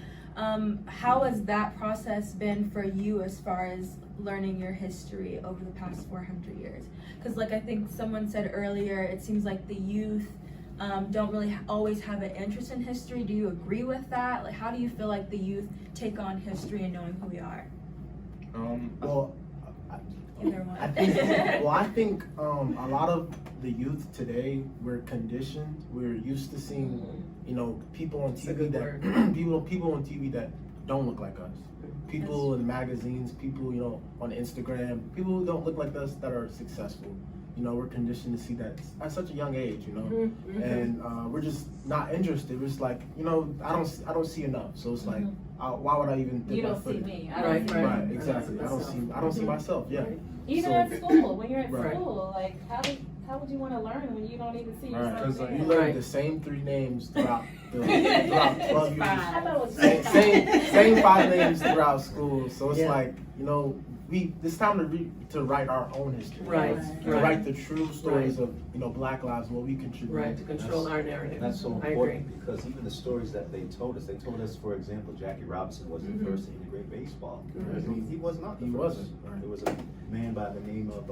how has that process been for you as far as learning your history over the past 400 years? Because like I think someone said earlier, it seems like the youth don't really always have an interest in history. Do you agree with that? Like, how do you feel like the youth take on history and knowing who we are? Either one. I think a lot of the youth today, we're conditioned. We're used to seeing, people on TV that people on TV that don't look like us. People in magazines, people, on Instagram, people who don't look like us that are successful. We're conditioned to see that at such a young age, and we're just not interested. We're just like, I don't see enough. So it's like, why would I even? You don't see me. Right, exactly. I don't see myself. Yeah. Even at school, when you're at school, like how would you want to learn when you don't even see yourself? Because you learn the same 3 names throughout 12 years. I thought it was Same 5 names throughout school. So it's like, it's time to write our own history. To write the true stories of Black lives, what we contribute. Right, to control our narrative. That's so important because even the stories that they told us, for example, Jackie Robinson wasn't the first to integrate baseball. He was not the first. Wasn't. There was a man by the name of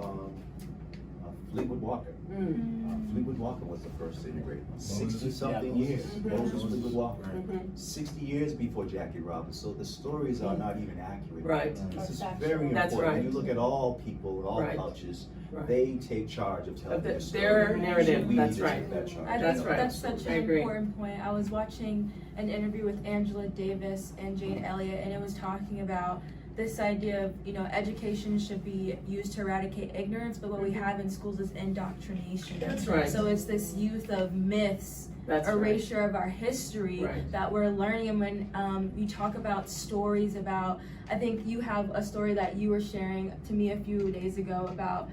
Fleetwood Walker. Fleetwood Walker was the first to integrate. 60-something years. Moses Fleetwood Walker. 60 years before Jackie Robinson. So the stories are not even accurate. Right. This is very important. That's right. When you look at all people and all cultures, they take charge of telling their story. Their narrative. That's right. I think that's such an important point. I was watching an interview with Angela Davis and Jane Elliott, and it was talking about this idea of, education should be used to eradicate ignorance, but what we have in schools is indoctrination. That's right. So it's this youth of myths, erasure of our history that we're learning. And when you talk about stories about, I think you have a story that you were sharing to me a few days ago about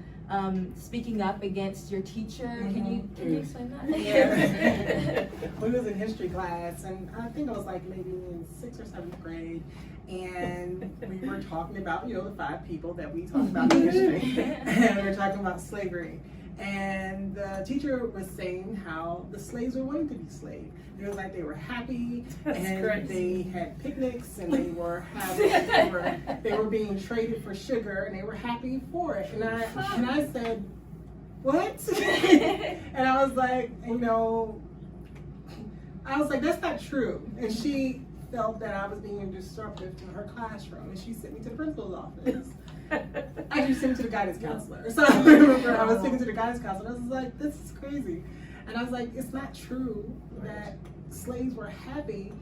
speaking up against your teacher. Can you explain that? Yeah. We was in history class, and I think I was like maybe in 6th or 7th grade, and we were talking about the 5 people that we talked about in history, and we were talking about slavery. And the teacher was saying how the slaves were wanting to be slaves. It was like they were happy, and they had picnics, and they were having, they were being traded for sugar, and they were happy for it. And I said, what? And I was like, that's not true. And she felt that I was being disruptive to her classroom, and she sent me to the principal's office. Actually, sent me to the guidance counselor. So I remember I was speaking to the guidance counselor. I was like, this is crazy. And I was like, it's not true that slaves were happy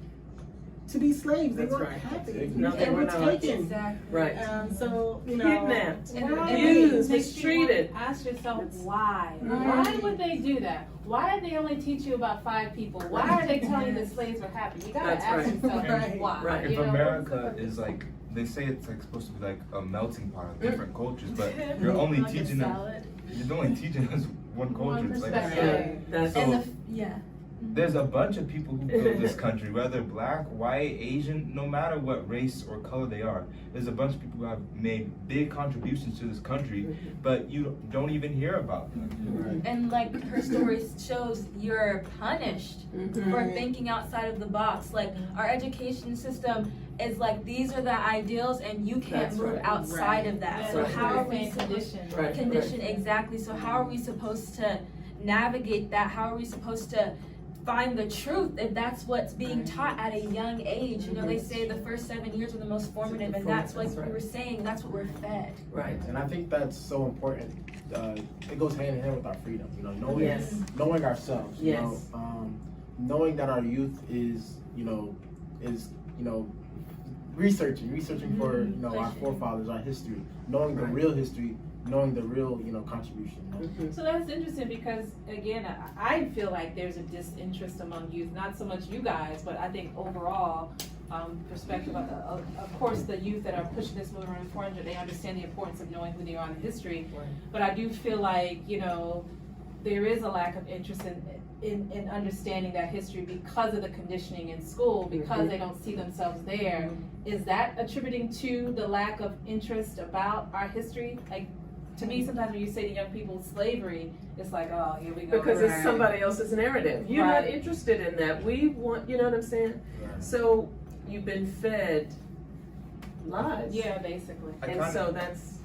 to be slaves. They weren't happy. No, they were not. Taken. Exactly. Right. So, Kidnapped, And used, makes you mistreated. Ask yourself why. Right. Why would they do that? Why did they only teach you about 5 people? Why are they telling you that slaves were happy? You gotta That's ask right. yourself Right. why. Right. If America is like, they say it's like supposed to be like a melting pot of different cultures, but you're only Like a teaching them. salad. You're only teaching us one culture. It's like, perspective. That's so Yeah. there's a bunch of people who build this country, whether black, white, Asian, no matter what race or color they are. There's a bunch of people who have made big contributions to this country, but you don't even hear about them. And like her story shows, you're punished for thinking outside of the box. Like our education system is like, these are the ideals and you can't That's move right. outside of that. So Right. how are we conditioned? Right. conditioned? Exactly. So how are we supposed to navigate that? How are we supposed to find the truth if that's what's being taught at a young age? You know, they say the first 7 years are the most formative, and that's what we were saying, that's what we're fed. Right. And I think that's so important. It goes hand in hand with our freedom, knowing Yes. knowing ourselves, Yes. knowing that our youth is researching for our forefathers, our history, knowing the real history, knowing the real contribution. So that's interesting because, again, I feel like there's a disinterest among youth, not so much you guys, but I think overall perspective of course the youth that are pushing this movement around 400, they understand the importance of knowing who they are in history. Right. But I do feel like, there is a lack of interest in understanding that history because of the conditioning in school, because they don't see themselves there. Is that attributing to the lack of interest about our history? Like, to me, sometimes when you say to young people slavery, it's like, oh, here we go. Because it's somebody else's narrative. You're not Right. interested in that. We want, you know what I'm saying? Right. So you've been fed lies. Yeah, basically. I And kinda- so that's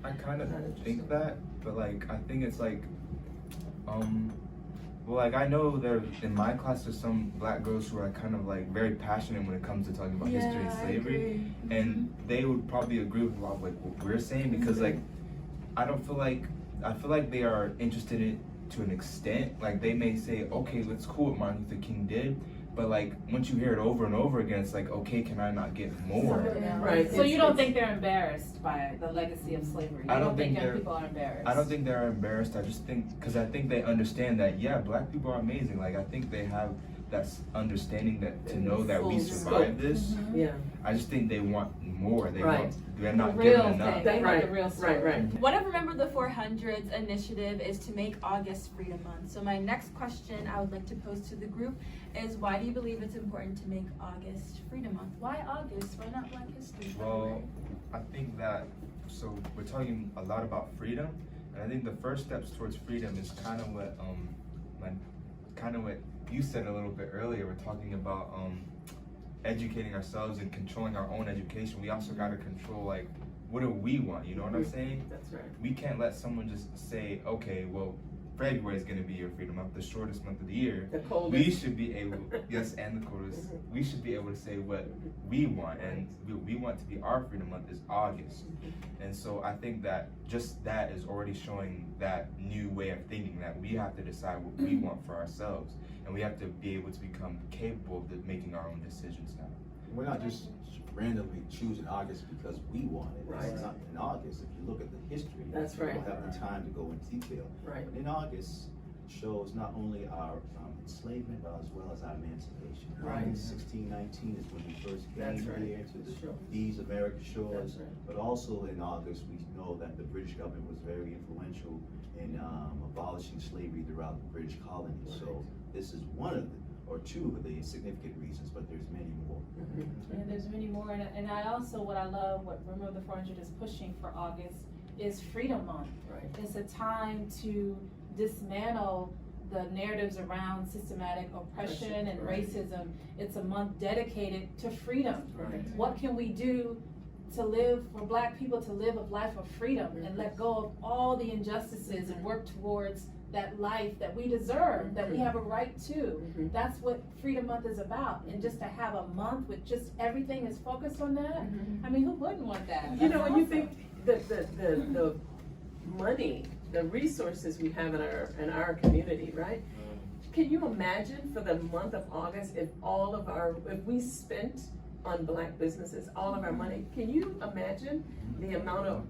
I kind of Not interesting. think that, but like I think it's like, well, like I know there in my class there's some black girls who are kind of like very passionate when it comes to talking about history and slavery, and they would probably agree with a lot of like what we're saying because like I feel like they are interested in it to an extent. Like they may say, okay, that's cool what Martin Luther King did. But like once you hear it over and over again, it's like, okay, can I not get more? right. So you don't think they're embarrassed by the legacy of slavery? You I don't think young they're- people are embarrassed? I don't think they're embarrassed. I just think because I think they understand that black people are amazing. Like I think they have that understanding that to know that we survived this. Yeah. I just think they want more. They're The not real giving enough. thing. They want Right. the real story. Right. One of Remember the 400's initiative is to make August Freedom Month. So my next question I would like to pose to the group is, why do you believe it's important to make August Freedom Month? Why August? Why not Black History? Well, I think that, so we're talking a lot about freedom, and I think the first steps towards freedom is kind of what you said a little bit earlier. We're talking about educating ourselves and controlling our own education. We also got to control like, what do we want? You know what I'm saying? That's right. We can't let someone just say, okay, well, February is going to be your freedom month, the shortest month of the year. The coldest. We should be able, yes, and the coldest. We should be able to say what we want, and we want to be our freedom month is August. And so I think that just that is already showing that new way of thinking, that we have to decide what we want for ourselves, and we have to be able to become capable of making our own decisions now. We're not just randomly choosing August because we want it. Right. It's not in August. If you look at the history, That's we right. don't have the time to go in detail. Right. But in August shows not only our enslavement, but as well as our emancipation. Right. August 1619 is when we first That's came right. here to Sure. these American shores. That's right. But also in August, we know that the British government was very influential in abolishing slavery throughout the British colonies. So this is one of the, or two of the significant reasons, but there's many more. And there's many more, and I also, what I love, what Remember the 400 is pushing for August, is Freedom Month. Right. It's a time to dismantle the narratives around systematic oppression and racism. It's a month dedicated to freedom. Right. What can we do to live, for Black people to live a life of freedom and let go of all the injustices and work towards that life that we deserve, that we have a right to. That's what Freedom Month is about. And just to have a month with just everything is focused on that, I mean, who wouldn't want that? You know, That's when you awesome. think the money, the resources we have in our community, right? Can you imagine for the month of August if we spent on Black businesses all of our money? Can you imagine the amount of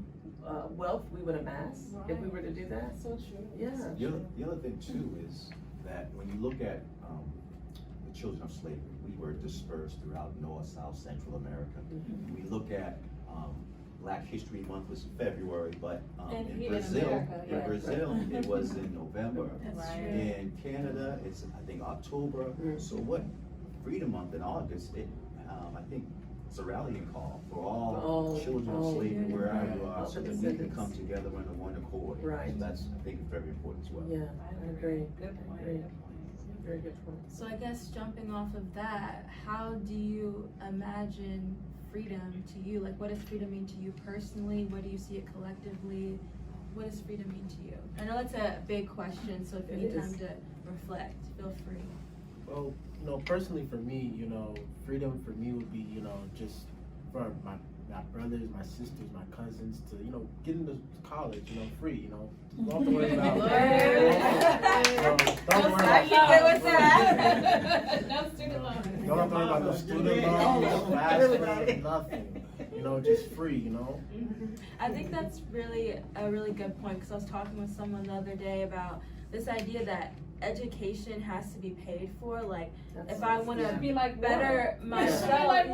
wealth we would amass if we were to do that? So true. Yeah. The other thing too is that when you look at the children of slavery, we were dispersed throughout North, South, Central America. We look at Black History Month was February, but in Brazil, it was in November. In Canada, it's I think October. So what Freedom Month in August, I think it's a rallying call for all children of slavery wherever you are, so that we can come together under one accord. Right. So that's, I think, very important as well. Yeah, I agree. Good point. Very good point. So I guess jumping off of that, how do you imagine freedom to you? Like, what does freedom mean to you personally? What do you see it collectively? What does freedom mean to you? I know it's a big question, so if you need time to reflect, feel free. Well, personally for me, freedom for me would be, just for my brothers, my sisters, my cousins to, get into college, free, don't have to worry about don't have to worry about no student loans, no classes, nothing. Just free, I think that's really a really good point, because I was talking with someone the other day about this idea that education has to be paid for. Like, if I want to be like better myself,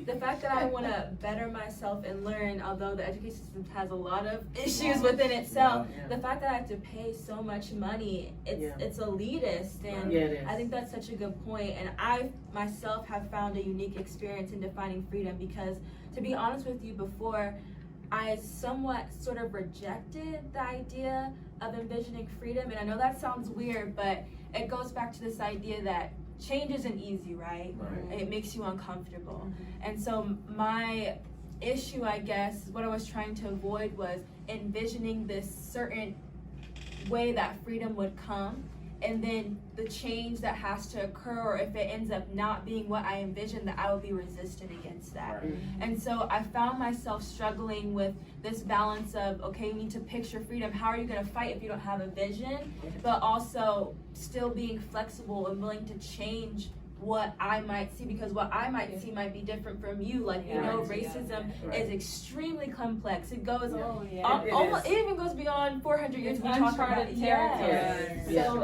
the fact that I want to better myself and learn, although the education system has a lot of issues within itself, the fact that I have to pay so much money, it's elitist, and I think that's such a good point. And I myself have found a unique experience in defining freedom, because to be honest with you, before I somewhat sort of rejected the idea of envisioning freedom. And I know that sounds weird, but it goes back to this idea that change isn't easy, right? It makes you uncomfortable. And so my issue, I guess, what I was trying to avoid was envisioning this certain way that freedom would come, and then the change that has to occur, or if it ends up not being what I envisioned, that I would be resistant against that. And so I found myself struggling with this balance of, okay, you need to picture freedom. How are you going to fight if you don't have a vision? But also still being flexible and willing to change what I might see, because what I might see might be different from you. Like, racism is extremely complex. It goes almost, it even goes beyond 400 years. We talk about So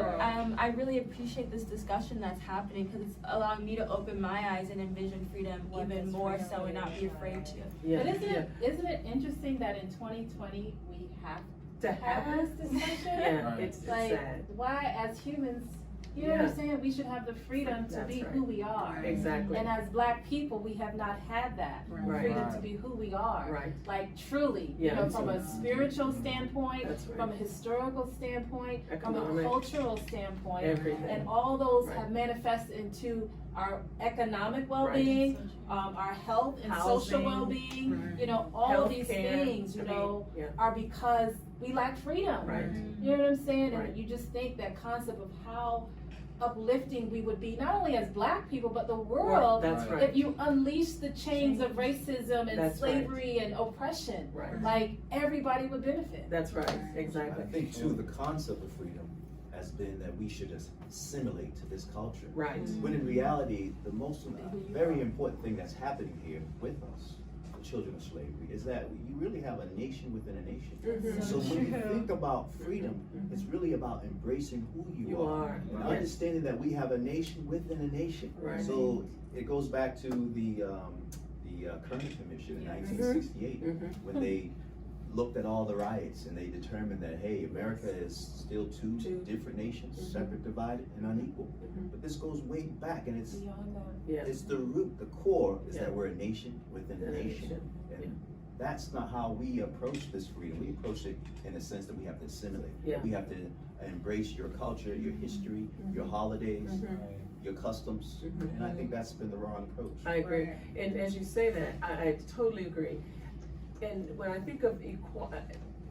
I really appreciate this discussion that's happening, because it's allowing me to open my eyes and envision freedom even more so, and not be afraid to. But isn't it interesting that in 2020 we have to have this discussion? It's like, sad. why as humans, you know what I'm saying? We should have the freedom to be who we are. Exactly. And as Black people, we have not had that freedom to be who we are. Like, truly, from a spiritual standpoint, from a historical standpoint, from a cultural standpoint, and all those have manifested into our economic well-being, our health and social well-being, all of these things, are because we lack freedom. You know what I'm saying? And you just think that concept of how uplifting we would be, not only as Black people, but the world, if you unleash the chains of racism and slavery and oppression. Like, everybody would benefit. That's right, exactly. I think too, the concept of freedom has been that we should assimilate to this culture. When in reality, the most very important thing that's happening here with us, the children of slavery, is that you really have a nation within a nation. So when you think about freedom, it's really about embracing who you are. And understanding that we have a nation within a nation. So it goes back to the Kerner Commission in 1968, when they looked at all the riots and they determined that, hey, America is still two different nations, separate, divided, and unequal. But this goes way back, and it's the root, the core is that we're a nation within a nation. And that's not how we approach this freedom. We approach it in the sense that we have to assimilate. Yeah. We have to embrace your culture, your history, your holidays, your customs, and I think that's been the wrong approach. I agree. And as you say that, I totally agree. And when I think of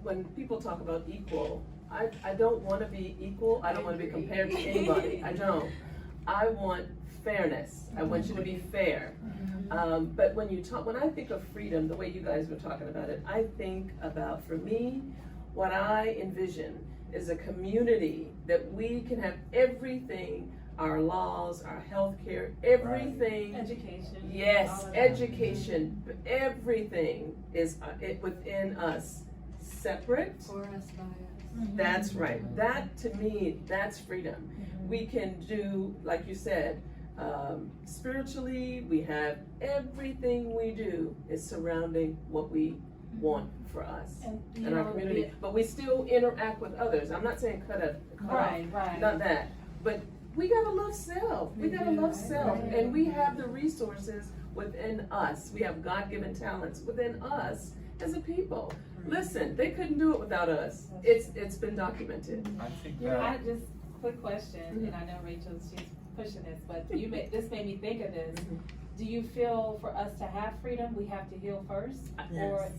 when people talk about equal, I don't want to be equal. I don't want to be compared to anybody. I don't. I want fairness. I want you to be fair. But when I think of freedom, the way you guys were talking about it, I think about, for me, what I envision is a community that we can have everything, our laws, our health care, everything. Education. Yes, education, everything is within us, separate. For us, by us. That's right. That, to me, that's freedom. We can do, like you said, spiritually, we have everything we do is surrounding what we want for us and our community. But we still interact with others. I'm not saying cut off, not that. But we gotta love self. We gotta love self. And we have the resources within us. We have God-given talents within us as a people. Listen, they couldn't do it without us. It's been documented. I think I just, quick question, and I know Rachel, she's pushing this, but this made me think of this. Do you feel for us to have freedom, we have to heal first? Or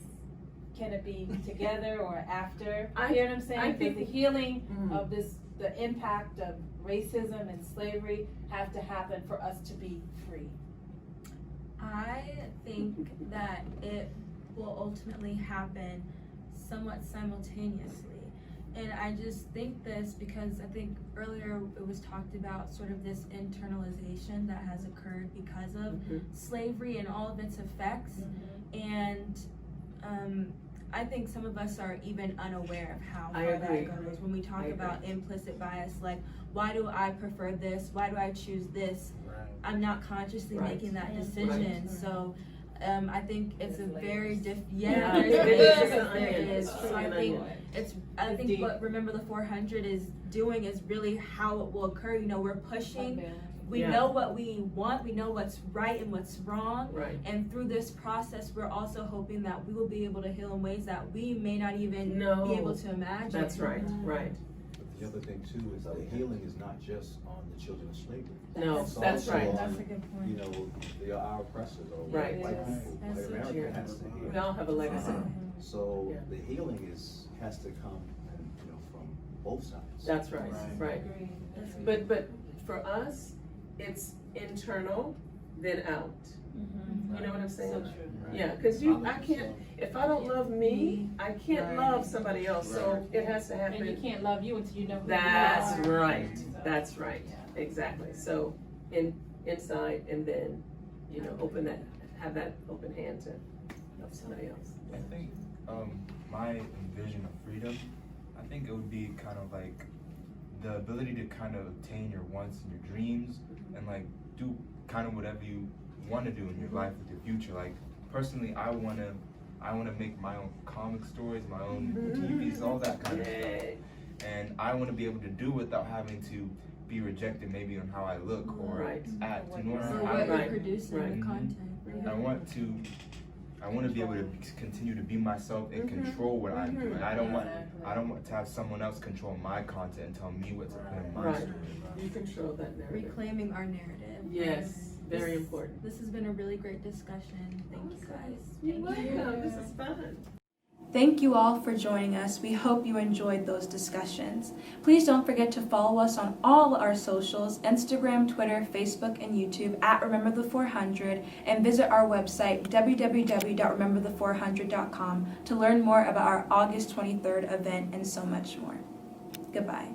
can it be together or after? You hear what I'm saying? I think the healing of this, the impact of racism and slavery have to happen for us to be free. I think that it will ultimately happen somewhat simultaneously. And I just think this because I think earlier it was talked about sort of this internalization that has occurred because of slavery and all of its effects. And I think some of us are even unaware of how far that goes. When we talk about implicit bias, like, why do I prefer this? Why do I choose this? I'm not consciously making that decision. So I think it's a very it is. So I think what Remember the 400 is doing is really how it will occur. You know, we're pushing. We know what we want. We know what's right and what's wrong. And through this process, we're also hoping that we will be able to heal in ways that we may not even be able to imagine. That's right. Right. But the other thing too is the healing is not just on the children of slavery. No, It's that's also right. on, That's a good point. you know, our oppressors or Right. white people. That's so America true. has to heal. We all have a legacy. So the healing has to come, you know, from both sides. That's right. Right. But for us, it's internal, then out. You know what I'm saying? So true. Yeah, because I can't, if I don't love me, I can't love somebody else. So it has to happen. And you can't love you until you know who That's you are. right. That's right. Exactly. So inside, and then, you know, have that open hand to love somebody else. I think my vision of freedom, I think it would be kind of like the ability to kind of obtain your wants and your dreams and like do kind of whatever you want to do in your life with your future. Like personally, I want to make my own comic stories, my own TVs, all that kind of stuff. And I want to be able to do without having to be rejected maybe on how I look or act. In order, So what you're producing, the content. I want to be able to continue to be myself and control what I'm doing. I don't want to have someone else control my content and tell me what to put in my story. You control that narrative. Reclaiming our narrative. Yes, very important. This has been a really great discussion. Thank you guys. You're welcome. This is fun. Thank you all for joining us. We hope you enjoyed those discussions. Please don't forget to follow us on all our socials, Instagram, Twitter, Facebook, and YouTube at Remember the 400, and visit our website, www.rememberthe400.com, to learn more about our August 23rd event and so much more. Goodbye.